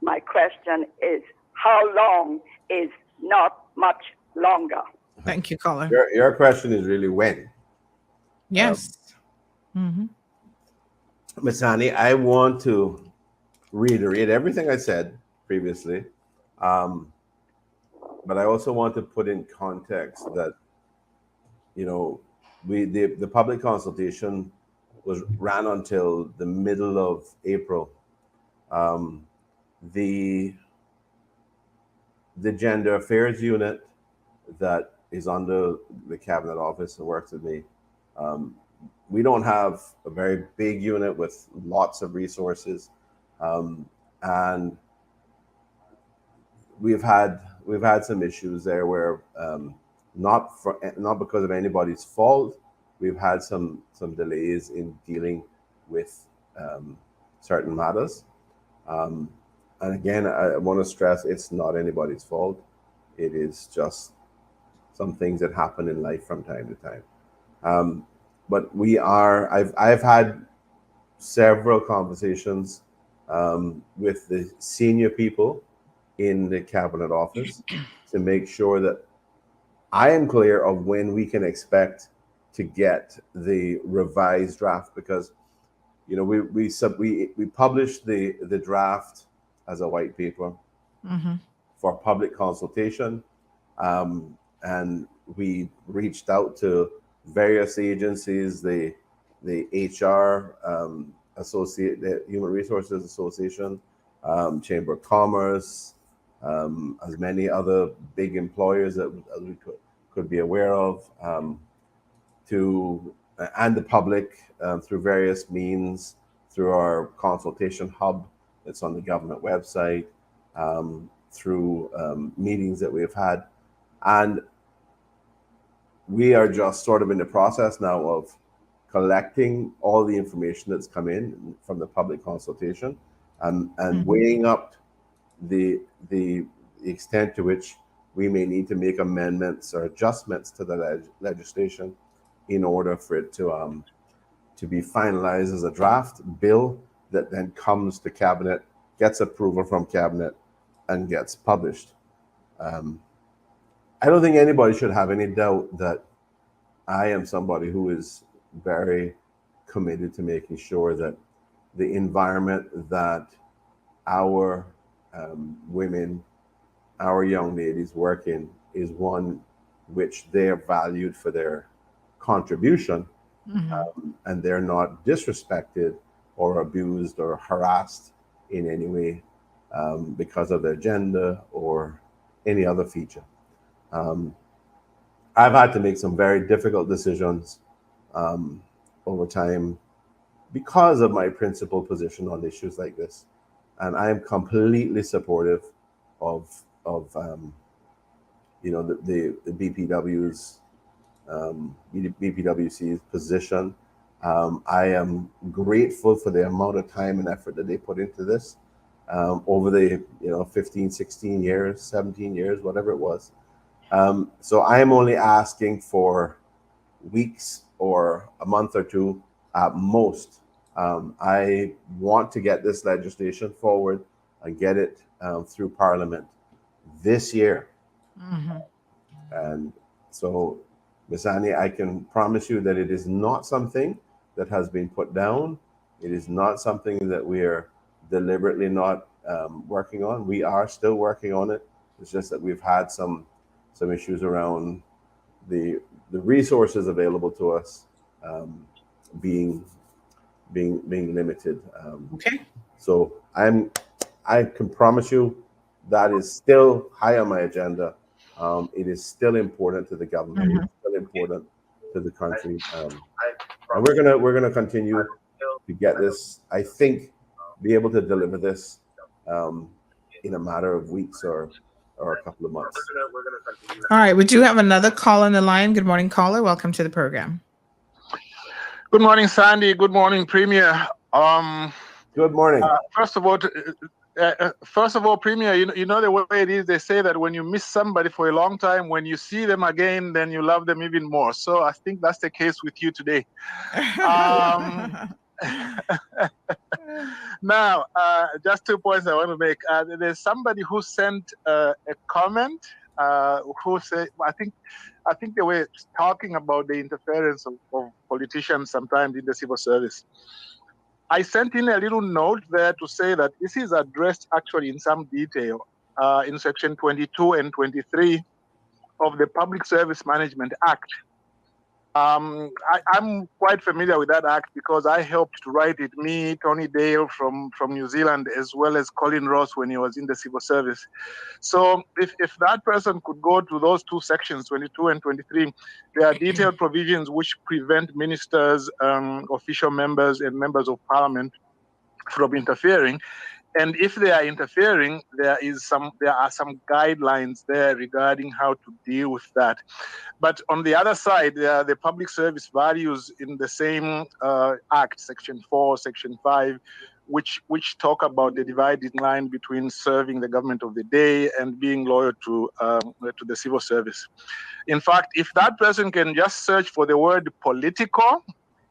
My question is, how long is not much longer? Thank you, caller. Your question is really when. Yes. Ms. Hani, I want to reiterate everything I said previously, but I also want to put in context that, the public consultation ran until the middle of April. The Gender Affairs Unit that is under the Cabinet Office and works with me, we don't have a very big unit with lots of resources, and we've had some issues there where not because of anybody's fault, we've had some delays in dealing with certain matters. And again, I want to stress, it's not anybody's fault. It is just some things that happen in life from time to time. But I've had several conversations with the senior people in the Cabinet Office to make sure that I am clear of when we can expect to get the revised draft, because we published the draft as a white paper for public consultation, and we reached out to various agencies, the HR the Human Resources Association, Chamber of Commerce, as many other big employers that we could be aware of, to and the public through various means, through our consultation hub that's on the government website, through meetings that we've had. And we are just sort of in the process now of collecting all the information that's come in from the public consultation and weighing up the extent to which we may need to make amendments or adjustments to the legislation in order for it to be finalized as a draft bill that then comes to cabinet, gets approval from cabinet, and gets published. I don't think anybody should have any doubt that I am somebody who is very committed to making sure that the environment that our women, our young ladies work in is one which they are valued for their contribution, and they're not disrespected or abused or harassed in any way because of their gender or any other feature. I've had to make some very difficult decisions over time because of my principal position on issues like this, and I am completely supportive of the BPW's BPWC's position. I am grateful for the amount of time and effort that they put into this over the 15, 16 years, 17 years, whatever it was. So I am only asking for weeks or a month or two at most. I want to get this legislation forward and get it through Parliament this year. And so, Ms. Annie, I can promise you that it is not something that has been put down. It is not something that we are deliberately not working on. We are still working on it. It's just that we've had some issues around the resources available to us being limited. Okay. So I can promise you that is still high on my agenda. It is still important to the government. It's still important to the country. And we're gonna continue to get this. I think be able to deliver this in a matter of weeks or a couple of months. All right. Would you have another call on the line? Good morning, caller. Welcome to the program. Good morning, Sandy. Good morning, Premier. Good morning. First of all, Premier, you know the way it is. They say that when you miss somebody for a long time, when you see them again, then you love them even more. So I think that's the case with you today. Now, just 2 points I want to make. There's somebody who sent a comment who said, I think they were talking about the interference of politicians sometimes in the civil service. I sent in a little note there to say that this is addressed actually in some detail in section 22 and 23 of the Public Service Management Act. I'm quite familiar with that act because I helped to write it, me, Tony Dale from New Zealand, as well as Colin Ross when he was in the civil service. So if that person could go to those two sections, 22 and 23, there are detailed provisions which prevent ministers, official members, and members of parliament from interfering. And if they are interfering, there are some guidelines there regarding how to deal with that. But on the other side, there are the public service values in the same act, Section 4, Section 5, which talk about the dividing line between serving the government of the day and being loyal to the civil service. In fact, if that person can just search for the word political,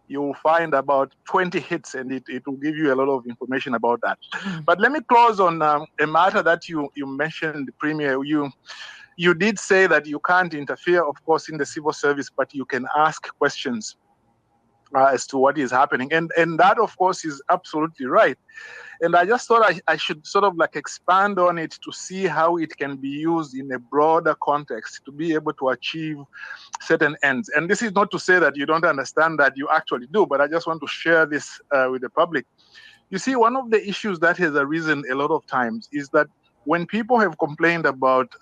you will find about 20 hits, and it will give you a lot of information about that. But let me close on a matter that you mentioned, Premier. You did say that you can't interfere, of course, in the civil service, but you can ask questions as to what is happening. And that, of course, is absolutely right. And I just thought I should sort of like expand on it to see how it can be used in a broader context to be able to achieve certain ends. And this is not to say that you don't understand that you actually do, but I just want to share this with the public. You see, one of the issues that has arisen a lot of times is that when people have complained about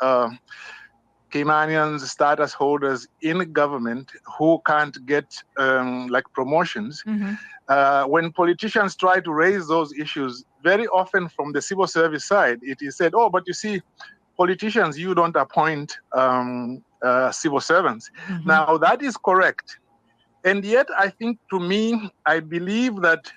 Caymanians, status holders in government who can't get like promotions. When politicians try to raise those issues, very often from the civil service side, it is said, oh, but you see, politicians, you don't appoint civil servants. Now, that is correct. And yet, I think, to me, I believe that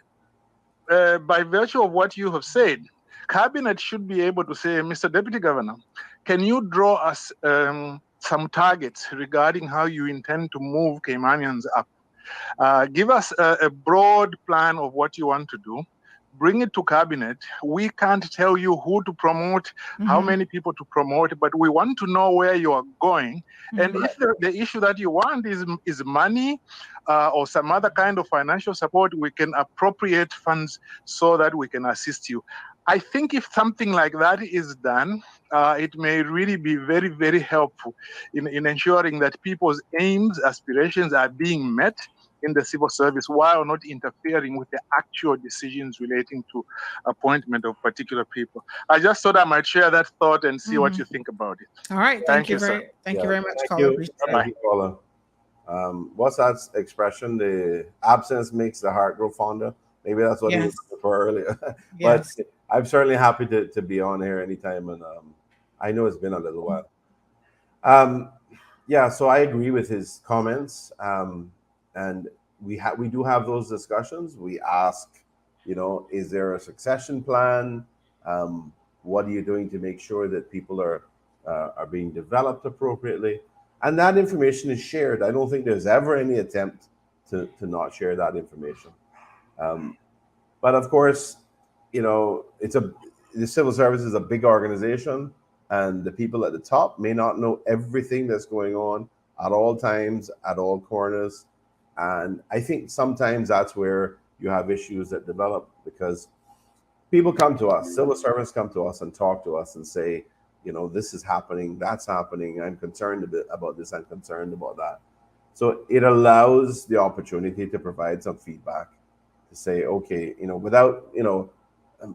by virtue of what you have said, Cabinet should be able to say, Mr. Deputy Governor, can you draw us some targets regarding how you intend to move Caymanians up? Give us a broad plan of what you want to do. Bring it to Cabinet. We can't tell you who to promote, how many people to promote, but we want to know where you are going. And if the issue that you want is money or some other kind of financial support, we can appropriate funds so that we can assist you. I think if something like that is done, it may really be very, very helpful in ensuring that people's aims, aspirations are being met in the civil service while not interfering with the actual decisions relating to appointment of particular people. I just thought I might share that thought and see what you think about it. All right. Thank you very much, caller. Thank you, caller. What's that expression? The absence makes the heart grow fonder. Maybe that's what he was looking for earlier. But I'm certainly happy to be on here anytime, and I know it's been a little while. So I agree with his comments. And we do have those discussions. We ask, is there a succession plan? What are you doing to make sure that people are being developed appropriately? And that information is shared. I don't think there's ever any attempt to not share that information. But of course, the civil service is a big organization, and the people at the top may not know everything that's going on at all times, at all corners. And I think sometimes that's where you have issues that develop, because people come to us, civil servants come to us and talk to us and say, this is happening, that's happening, I'm concerned a bit about this, I'm concerned about that. So it allows the opportunity to provide some feedback, to say, okay, without,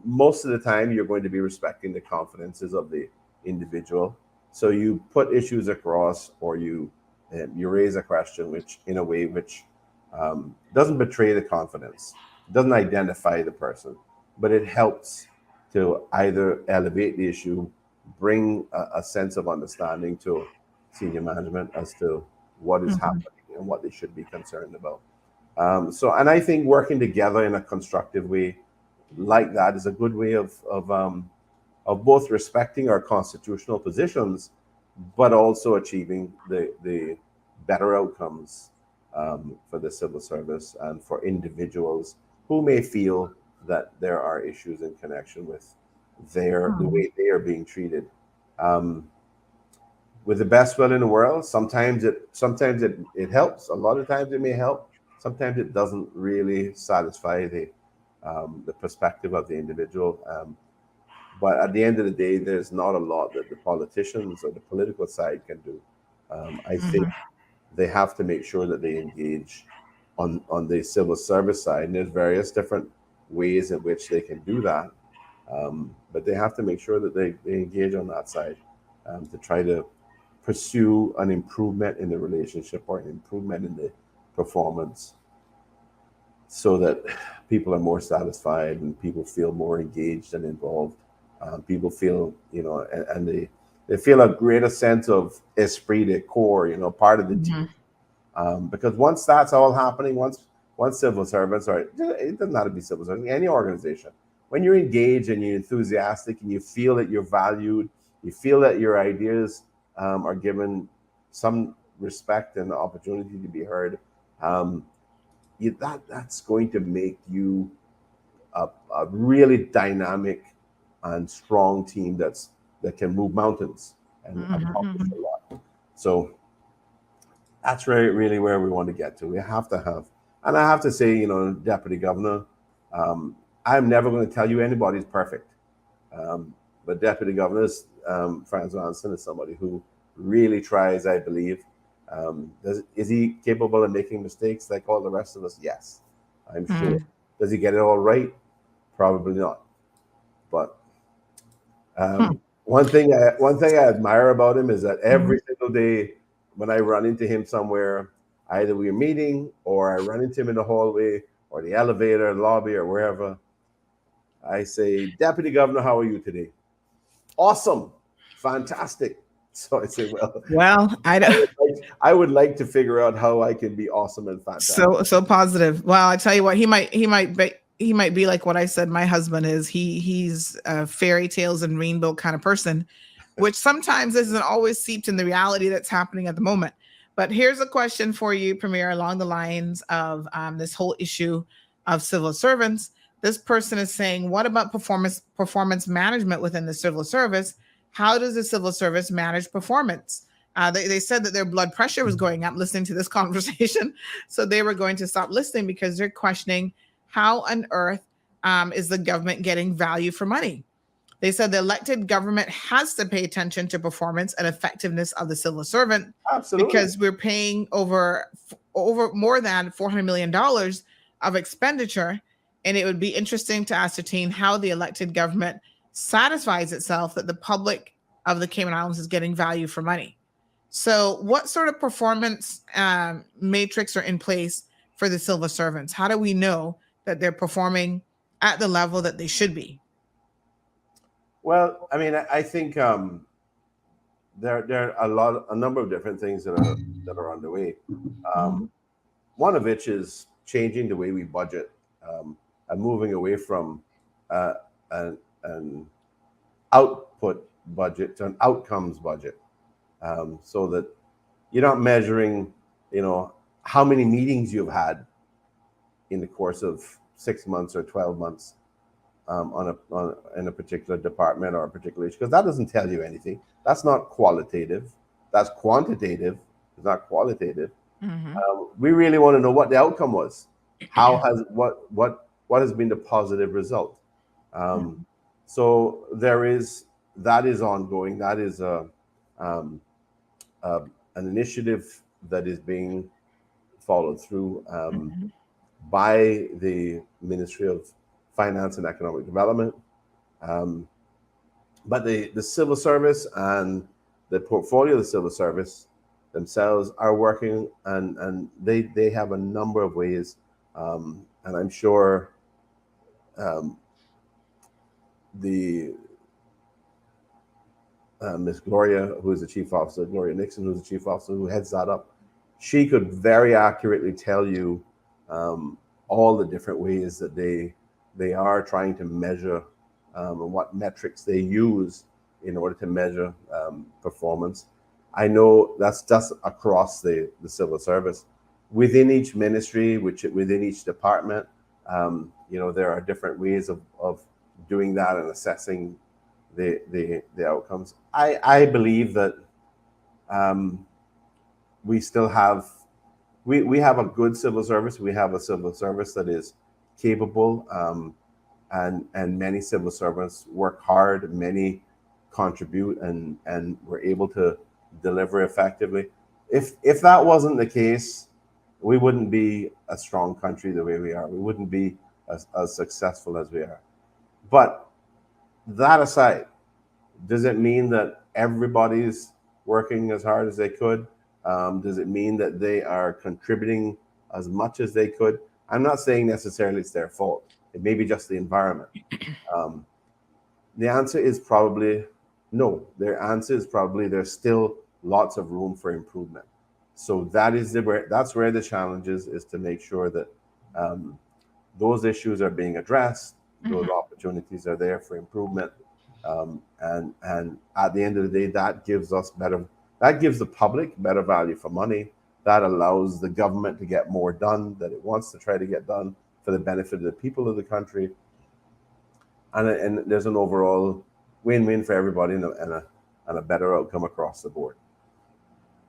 most of the time you're going to be respecting the confidences of the individual. So you put issues across, or you raise a question which doesn't betray the confidence, doesn't identify the person, but it helps to either elevate the issue, bring a sense of understanding to senior management as to what is happening and what they should be concerned about. And I think working together in a constructive way like that is a good way of both respecting our constitutional positions, but also achieving the better outcomes for the civil service and for individuals who may feel that there are issues in connection with the way they are being treated. With the best will in the world, sometimes it helps. A lot of times it may help. Sometimes it doesn't really satisfy the perspective of the individual. But at the end of the day, there's not a lot that the politicians or the political side can do. I think they have to make sure that they engage on the civil service side. And there's various different ways in which they can do that. But they have to make sure that they engage on that side to try to pursue an improvement in the relationship or an improvement in the performance, so that people are more satisfied and people feel more engaged and involved. People feel, and they feel a greater sense of esprit de corps, part of the team. Because once that's all happening, once civil servants, or it doesn't have to be civil servants, any organization, when you're engaged and you're enthusiastic and you feel that you're valued, you feel that your ideas are given some respect and opportunity to be heard, that's going to make you a really dynamic and strong team that can move mountains and accomplish a lot. So that's really where we want to get to. We have to have, and I have to say, Deputy Governor, I'm never going to tell you anybody's perfect. But Deputy Governor Franz Johansson is somebody who really tries, I believe. Is he capable of making mistakes like all the rest of us? Yes, I'm sure. Does he get it all right? Probably not. But One thing I admire about him is that every single day when I run into him somewhere, either we're meeting or I run into him in the hallway or the elevator, lobby, or wherever, I say, Deputy Governor, how are you today? Awesome, fantastic. So I say, well, Well, I don't. I would like to figure out how I can be awesome and fantastic. So positive. Well, I tell you what, he might be like what I said my husband is. He's a fairy tales and rainbow kind of person, which sometimes isn't always seeped in the reality that's happening at the moment. But here's a question for you, Premier, along the lines of this whole issue of civil servants. This person is saying, what about performance management within the civil service? How does the civil service manage performance? They said that their blood pressure was going up listening to this conversation. So they were going to stop listening because they're questioning how on earth is the government getting value for money? They said the elected government has to pay attention to performance and effectiveness of the civil servant. Absolutely. Because we're paying over more than $400 million of expenditure. And it would be interesting to ascertain how the elected government satisfies itself that the public of the Cayman Islands is getting value for money. So what sort of performance matrix are in place for the civil servants? How do we know that they're performing at the level that they should be? Well, I mean, I think there are a number of different things that are underway. One of which is changing the way we budget and moving away from an output budget to an outcomes budget, so that you're not measuring, how many meetings you've had in the course of 6 months or 12 months. In a particular department or a particular issue, because that doesn't tell you anything. That's not qualitative. That's quantitative. It's not qualitative. We really want to know what the outcome was. How has what has been the positive result? So that is ongoing. That is an initiative that is being followed through by the Ministry of Finance and Economic Development, but the civil service and the portfolio of the civil service themselves are working, and they have a number of ways, and I'm sure the Miss Gloria, who is the chief officer, Gloria Nixon, who's the chief officer, who heads that up, she could very accurately tell you all the different ways that they are trying to measure and what metrics they use in order to measure performance. I know that's just across the civil service. Within each ministry, within each department, there are different ways of doing that and assessing the outcomes. I believe that we still have we have a good civil service. We have a civil service that is capable, and many civil servants work hard. Many contribute, and we're able to deliver effectively. If that wasn't the case, we wouldn't be a strong country the way we are. We wouldn't be as successful as we are. But that aside, does it mean that everybody's working as hard as they could? Does it mean that they are contributing as much as they could? I'm not saying necessarily it's their fault. It may be just the environment. The answer is probably no. Their answer is probably there's still lots of room for improvement. So that's where the challenge is to make sure that those issues are being addressed. Those opportunities are there for improvement, and at the end of the day, that gives the public better value for money. That allows the government to get more done that it wants to try to get done for the benefit of the people of the country, and there's an overall win-win for everybody and a better outcome across the board.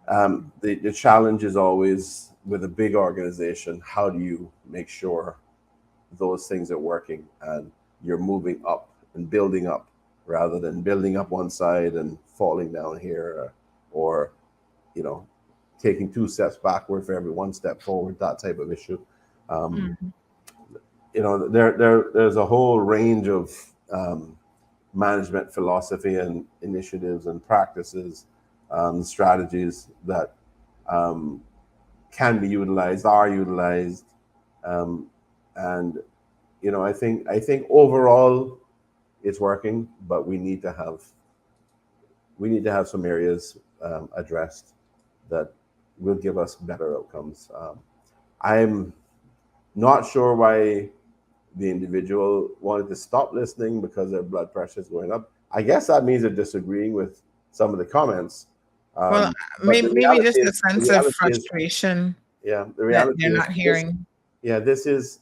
The challenge is always with a big organization, how do you make sure those things are working and you're moving up and building up rather than building up one side and falling down here, or taking 2 steps backward for every 1 step forward, that type of issue. There's a whole range of management philosophy and initiatives and practices, strategies that can be utilized, are utilized, and I think overall it's working, but we need to have some areas addressed that will give us better outcomes. I'm not sure why the individual wanted to stop listening because their blood pressure is going up. I guess that means they're disagreeing with some of the comments. Well, But the maybe just reality a is, sense of frustration the that reality they're is not hearing. this is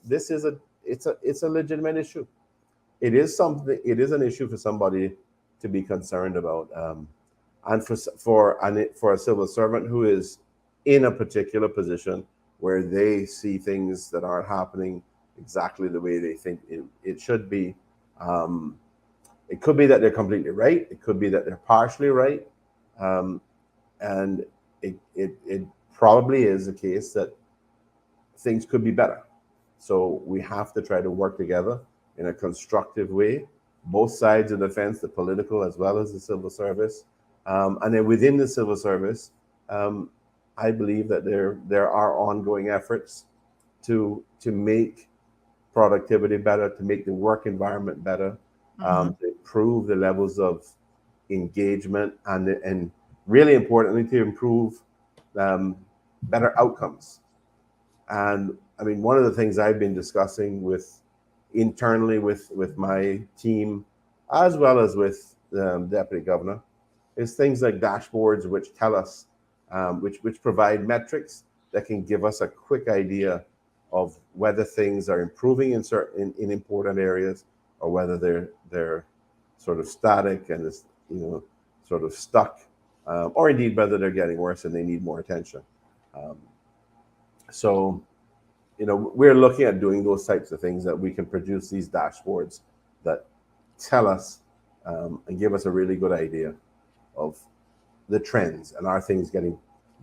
a legitimate issue. It is an issue for somebody to be concerned about, and for a civil servant who is in a particular position where they see things that aren't happening exactly the way they think it should be. It could be that they're completely right. It could be that they're partially right, and it probably is the case that things could be better. So we have to try to work together in a constructive way, both sides of the fence, the political as well as the civil service. And then within the civil service, I believe that there are ongoing efforts to make productivity better, to make the work environment better, to improve the levels of engagement, and really importantly, to improve better outcomes. And I mean, one of the things I've been discussing internally with my team, as well as with the deputy governor, is things like dashboards which tell us, which provide metrics that can give us a quick idea of whether things are improving in important areas, or whether they're sort of static and sort of stuck, or indeed whether they're getting worse and they need more attention. So we're looking at doing those types of things, that we can produce these dashboards that tell us and give us a really good idea of the trends, and are things getting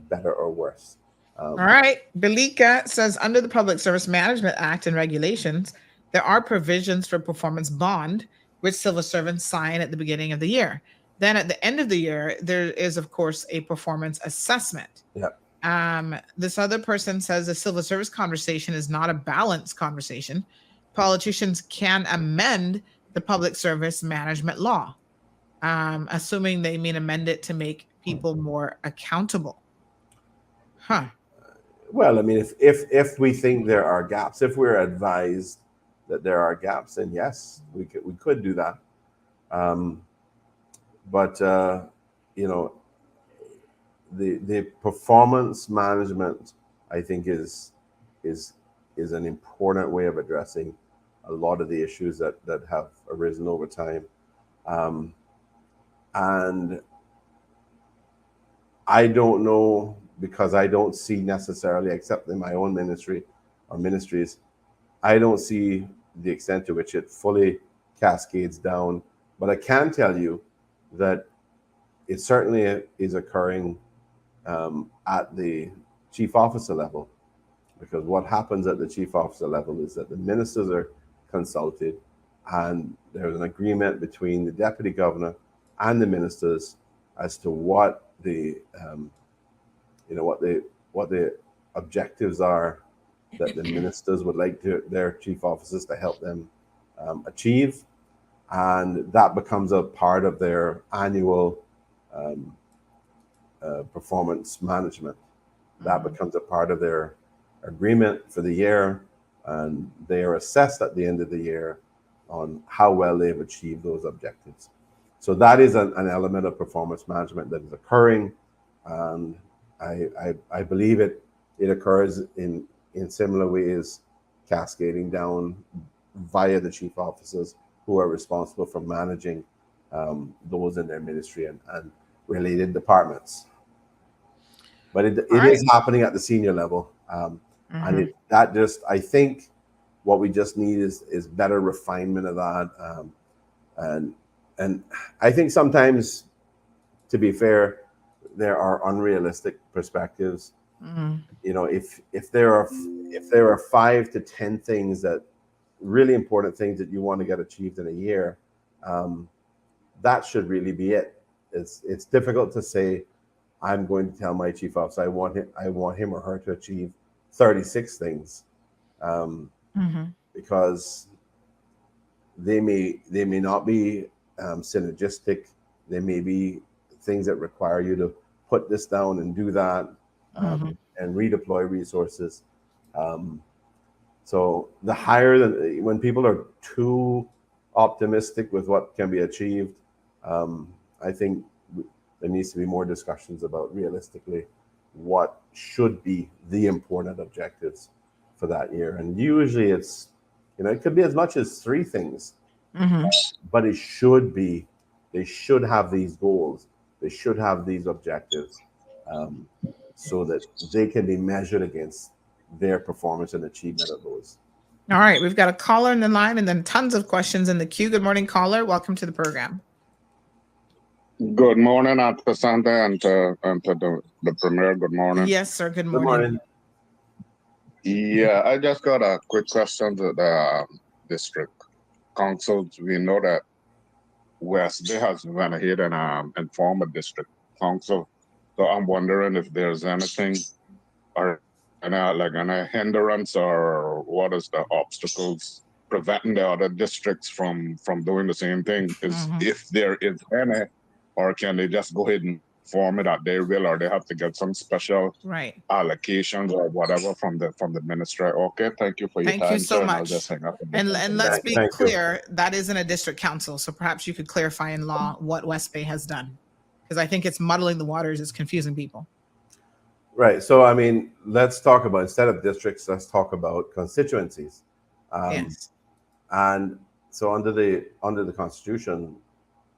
better or worse. All right. Belika says, under the Public Service Management Act and regulations, there are provisions for performance bond, which civil servants sign at the beginning of the year. Then at the end of the year, there is, of course, a performance assessment. Yeah. This other person says the civil service conversation is not a balanced conversation. Politicians can amend the public service management law, assuming they mean amend it to make people more accountable. Huh. Well, I mean, if we think there are gaps, if we're advised that there are gaps, then yes, we could do that. But the performance management, I think, is an important way of addressing a lot of the issues that have arisen over time. And I don't know, because I don't see necessarily, except in my own ministry or ministries, I don't see the extent to which it fully cascades down. But I can tell you that it certainly is occurring at the chief officer level, because what happens at the chief officer level is that the ministers are consulted, and there's an agreement between the deputy governor and the ministers as to what the what the objectives are that the ministers would like their chief officers to help them achieve, and that becomes a part of their annual performance management. That becomes a part of their agreement for the year, and they are assessed at the end of the year on how well they've achieved those objectives. So that is an element of performance management that is occurring, and I believe it occurs in similar ways, cascading down via the chief officers who are responsible for managing those in their ministry and related departments. But it is happening at the senior level, and I think what we just need is better refinement of that, and I think sometimes, to be fair, there are unrealistic perspectives. If there are 5 to 10 things, that really important things that you want to get achieved in a year, that should really be it. It's difficult to say, I'm going to tell my chief officer I want him or her to achieve 36 things, because they may not be synergistic. They may be things that require you to put this down and do that, and redeploy resources. So the higher when people are too optimistic with what can be achieved, I think there needs to be more discussions about realistically what should be the important objectives for that year. And usually it's, it could be as much as 3 things, but they should have these goals. They should have these objectives, so that they can be measured against their performance and achievement of those. All right, we've got a caller in the line and then tons of questions in the queue. Good morning, caller. Welcome to the program. Good morning, Dr. Sandra, and to the Premier. Good morning. Yes, sir. Good morning. Good morning. Yeah, I just got a quick question to the district councils. We know that West Bay has went ahead and informed a district council. So I'm wondering if there's anything or any hindrance, or what is the obstacles preventing the other districts from doing the same thing? If there is any, or can they just go ahead and form it that they will, or they have to get some special allocations or whatever from the ministry? Okay, thank you for your time. Thank you so sir, much. I'll just hang up And let's be clear, that isn't a district council. So perhaps you could clarify in law what West Bay has done, because I think it's muddling the waters. It's confusing people. Right. So, I mean, let's talk about, instead of districts, let's talk about constituencies. Yes. And so under the Constitution,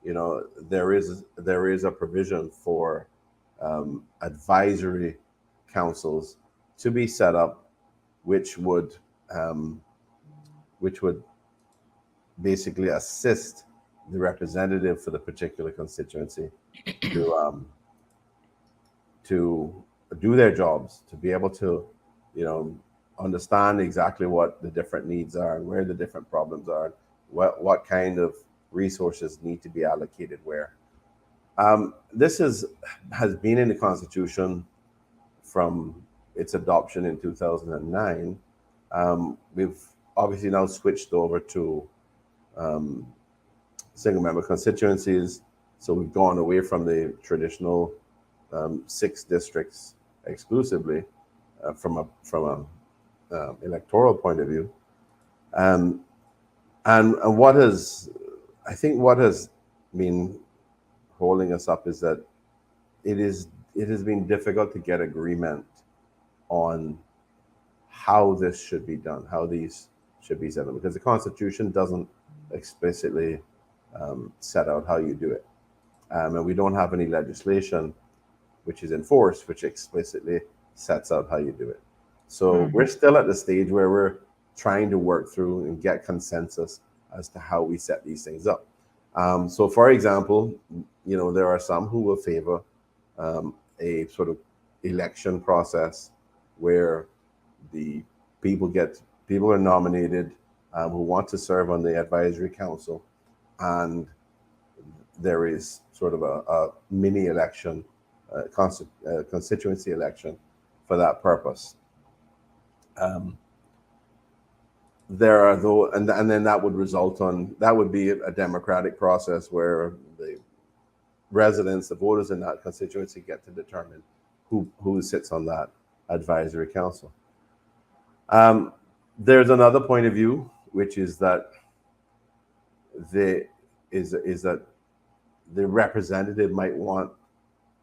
there is a provision for advisory councils to be set up, which would basically assist the representative for the particular constituency to do their jobs, to be able to, understand exactly what the different needs are and where the different problems are, what kind of resources need to be allocated where. This has been in the Constitution from its adoption in 2009. We've obviously now switched over to single member constituencies. So we've gone away from the traditional 6 districts exclusively from a electoral point of view. And what has been holding us up is that it has been difficult to get agreement on how this should be done, how these should be set up, because the Constitution doesn't explicitly set out how you do it. And we don't have any legislation which is enforced, which explicitly sets out how you do it. So we're still at the stage where we're trying to work through and get consensus as to how we set these things up. So for example, there are some who will favor a sort of election process where the people are nominated who want to serve on the advisory council, and there is sort of a mini election, constituency election for that purpose. There are and then that would be a democratic process where the residents, the voters in that constituency, get to determine who sits on that advisory council. There's another point of view, which is that the representative might want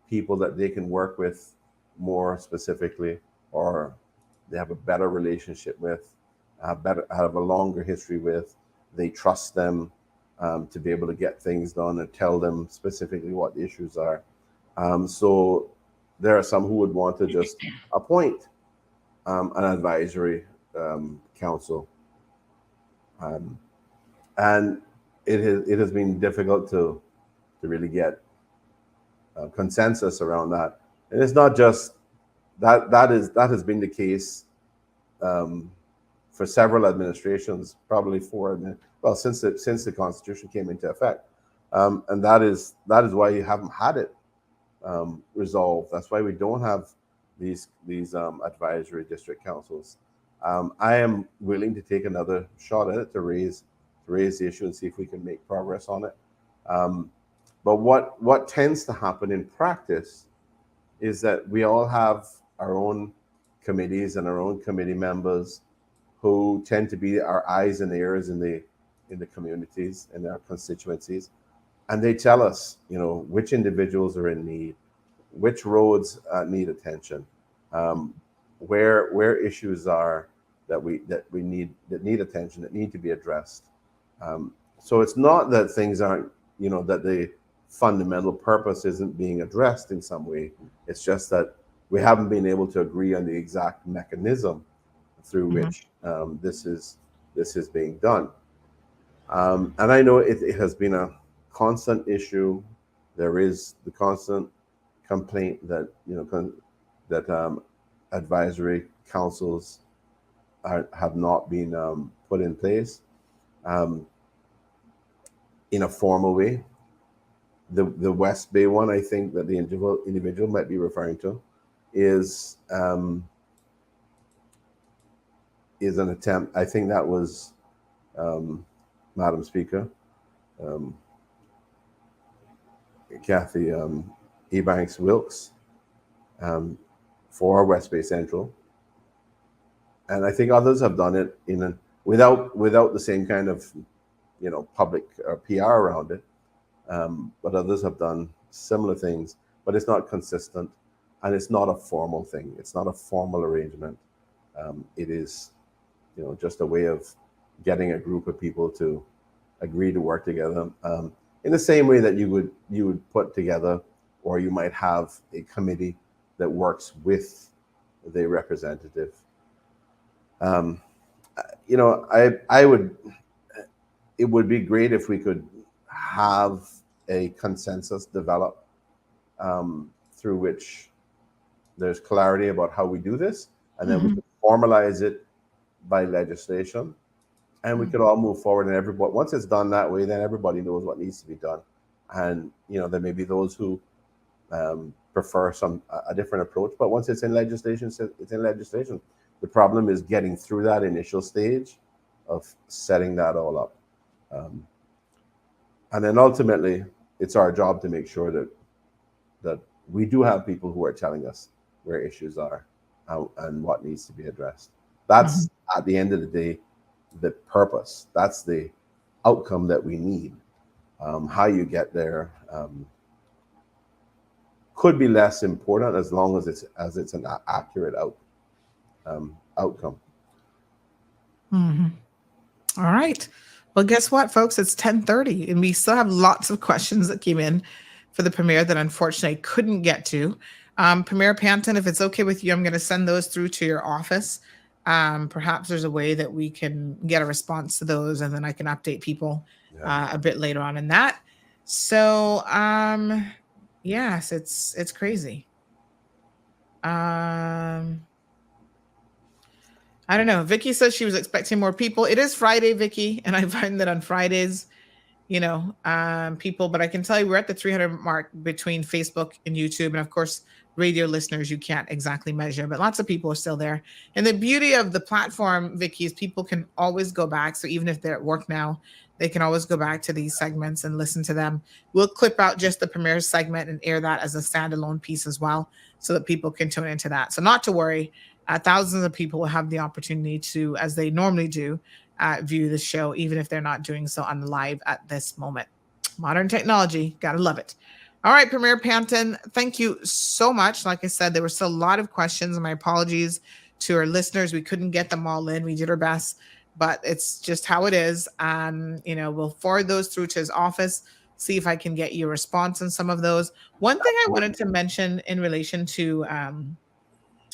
people that they can work with more specifically, or they have a better relationship with, have a longer history with. They trust them to be able to get things done and tell them specifically what the issues are. So there are some who would want to just appoint an advisory council, and it has been difficult to really get consensus around that. And it's not just that has been the case for several administrations, probably since the Constitution came into effect. And that is why you haven't had it resolved. That's why we don't have these advisory district councils. I am willing to take another shot at it to raise the issue and see if we can make progress on it. But what tends to happen in practice is that we all have our own committees and our own committee members who tend to be our eyes and ears in the communities and our constituencies, and they tell us, which individuals are in need, which roads need attention, where issues are that need attention, that need to be addressed. So it's not that things aren't, that the fundamental purpose isn't being addressed in some way. It's just that we haven't been able to agree on the exact mechanism through which this is being done. And I know it has been a constant issue. There is the constant complaint that that advisory councils have not been put in place in a formal way. The West Bay one, I think that the individual might be referring to, is an attempt. I think that was Madam Speaker, Kathy Ebanks Wilkes, for West Bay Central, and I think others have done it without the same kind of public or PR around it. But others have done similar things, but it's not consistent, and it's not a formal thing. It's not a formal arrangement. It is, just a way of getting a group of people to agree to work together in the same way that you would put together, or you might have a committee that works with the representative. It would be great if we could have a consensus develop through which there's clarity about how we do this, and then we could formalize it by legislation, and we could all move forward. And everybody, once it's done that way, then everybody knows what needs to be done. And there may be those who prefer a different approach, but once it's in legislation, it's in legislation. The problem is getting through that initial stage of setting that all up. And then ultimately, it's our job to make sure that we do have people who are telling us where issues are and what needs to be addressed. That's at the end of the day, the purpose. That's the outcome that we need. How you get there could be less important as long as it's an accurate outcome. All right. Well, guess what, folks? It's 10:30, and we still have lots of questions that came in for the Premier that unfortunately I couldn't get to. Premier Panton, if it's okay with you, I'm going to send those through to your office. Perhaps there's a way that we can get a response to those, and then I can update people a bit later on in that. So, yes, it's crazy. I don't know. Vicky says she was expecting more people. It is Friday, Vicky, and I find that on Fridays, people, but I can tell you we're at the 300 mark between Facebook and YouTube. And of course, radio listeners, you can't exactly measure, but lots of people are still there. And the beauty of the platform, Vicky, is people can always go back. So even if they're at work now, they can always go back to these segments and listen to them. We'll clip out just the Premier segment and air that as a standalone piece as well, so that people can tune into that. So not to worry, thousands of people will have the opportunity to, as they normally do, view the show, even if they're not doing so on live at this moment. Modern technology, gotta love it. All right, Premier Panton, thank you so much. Like I said, there were still a lot of questions, and my apologies to our listeners. We couldn't get them all in. We did our best, but it's just how it is. We'll forward those through to his office, see if I can get you a response on some of those. One thing I wanted to mention in relation to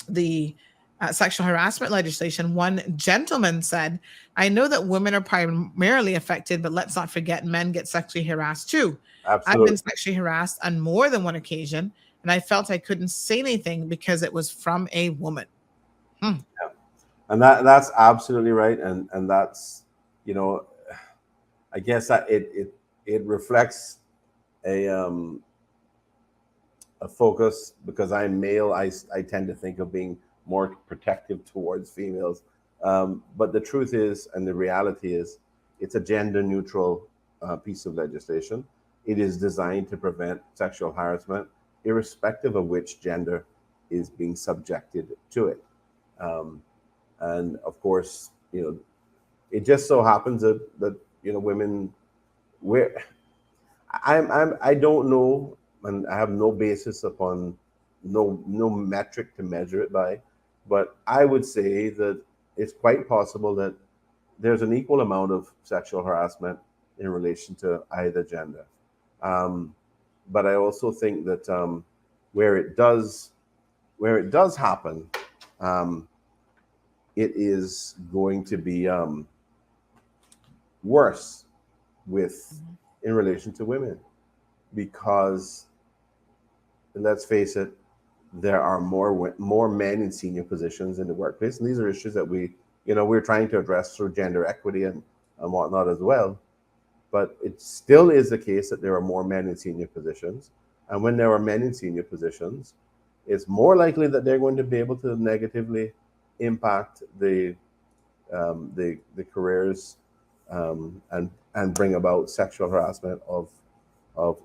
the sexual harassment legislation, one gentleman said, I know that women are primarily affected, but let's not forget men get sexually harassed too. Absolutely. I've been sexually harassed on more than one occasion, and I felt I couldn't say anything because it was from a woman. Yeah. And that's absolutely right. And that's, I guess that it reflects a a focus because I'm male. I tend to think of being more protective towards females. But the truth is, and the reality is, it's a gender neutral piece of legislation. It is designed to prevent sexual harassment, irrespective of which gender is being subjected to it. Um, and of course, it just so happens that women, where I don't know, and I have no basis upon no metric to measure it by, but I would say that it's quite possible that there's an equal amount of sexual harassment in relation to either gender. Um, but I also think that where it does where it does happen, um, it is going to be worse with in relation to women because let's face it, there are more men in senior positions in the workplace, and these are issues that we're trying to address through gender equity and whatnot as well. But it still is the case that there are more men in senior positions, and when there are men in senior positions, it's more likely that they're going to be able to negatively impact the careers and bring about sexual harassment of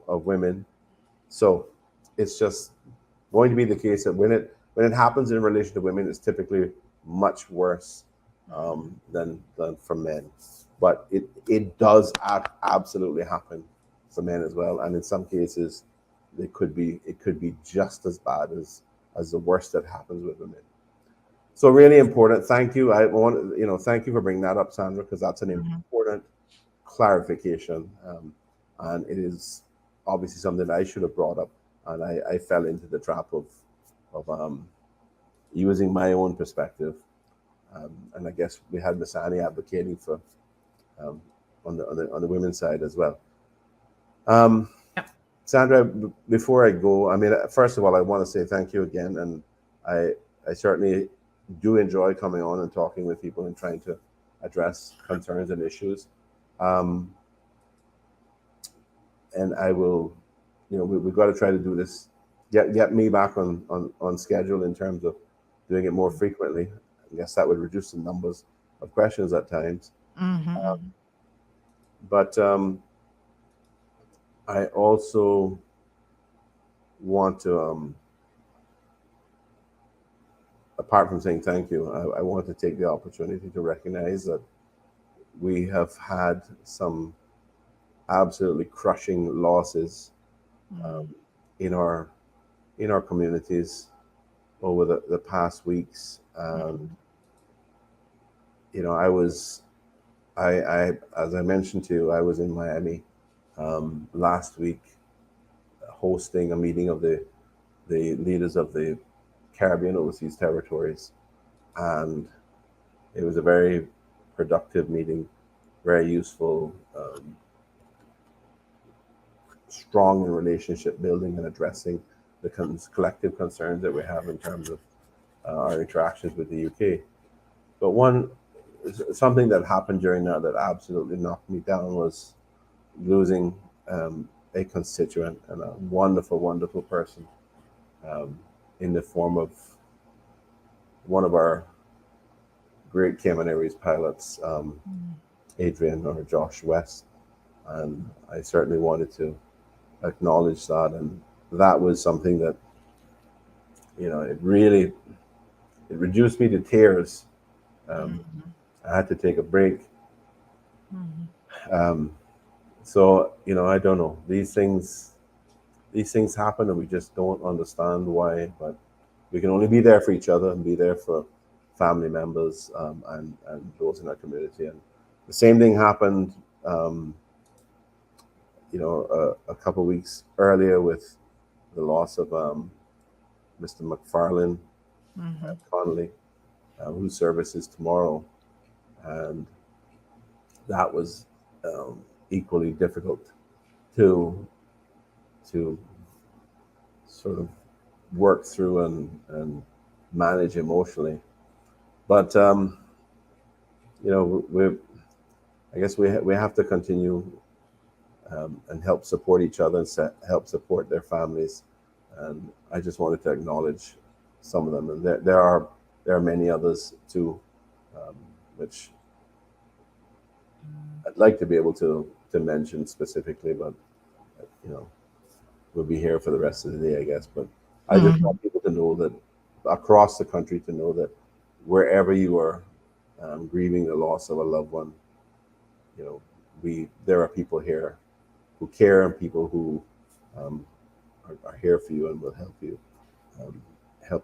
women. So it's just going to be the case that when it happens in relation to women, it's typically much worse than for men. But it does absolutely happen for men as well, and in some cases, it could be just as bad as the worst that happens with women. So really important. Thank you. Thank you for bringing that up, Sandra, because that's an important clarification, and it is obviously something that I should have brought up, and I fell into the trap of using my own perspective, and I guess we had Miss Annie advocating for um, on the women's side as well. Um, Yep. Sandra, before I go, I mean, first of all, I want to say thank you again, and I certainly do enjoy coming on and talking with people and trying to address concerns and issues. Um, and I will, we've got to try to do this, get me back on schedule in terms of doing it more frequently. I guess that would reduce the numbers of questions at times. Mm-hmm. But I also want to, apart from saying thank you, I want to take the opportunity to recognize that we have had some absolutely crushing losses um, in our communities over the past weeks. I was I as I mentioned to you, I was in Miami last week hosting a meeting of the leaders of the Caribbean Overseas Territories, and it was a very productive meeting, very useful, strong in relationship building and addressing the collective concerns that we have in terms of our interactions with the UK. But something that happened during that absolutely knocked me down was losing a constituent and a wonderful, wonderful person in the form of one of our great Cayman Airways pilots, Adrian or Josh West. And I certainly wanted to acknowledge that. And that was something that, it reduced me to tears. I had to take a break. Um, so, I don't know. These things happen and we just don't understand why, but we can only be there for each other and be there for family members and those in our community. And the same thing happened, a couple of weeks earlier with the loss of Mr. McFarlane Connolly, whose service is tomorrow. And that was equally difficult to sort of work through and manage emotionally. But we I guess we have to continue and help support each other and help support their families. And I just wanted to acknowledge some of them, and there are many others too, which I'd like to be able to mention specifically, but we'll be here for the rest of the day, I guess. But I just want people to know that across the country, to know that wherever you are grieving the loss of a loved one, there are people here who care, and people who are here for you and will help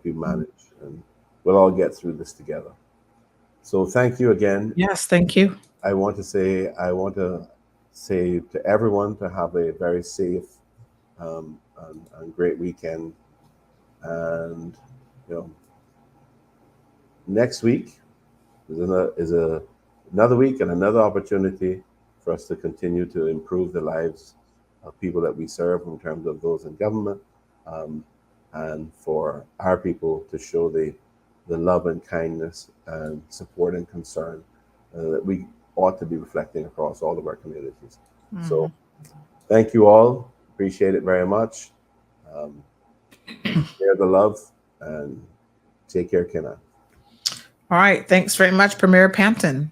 you manage, and we'll all get through this together. So thank you again. Yes, thank you. I want to say to everyone to have a very safe and great weekend. And next week is another week and another opportunity for us to continue to improve the lives of people that we serve in terms of those in government, and for our people to show the love and kindness and support and concern that we ought to be reflecting across all of our communities. So thank you all. Appreciate it very much. Share the love and take care, Kenna. All right. Thanks very much, Premier Panton.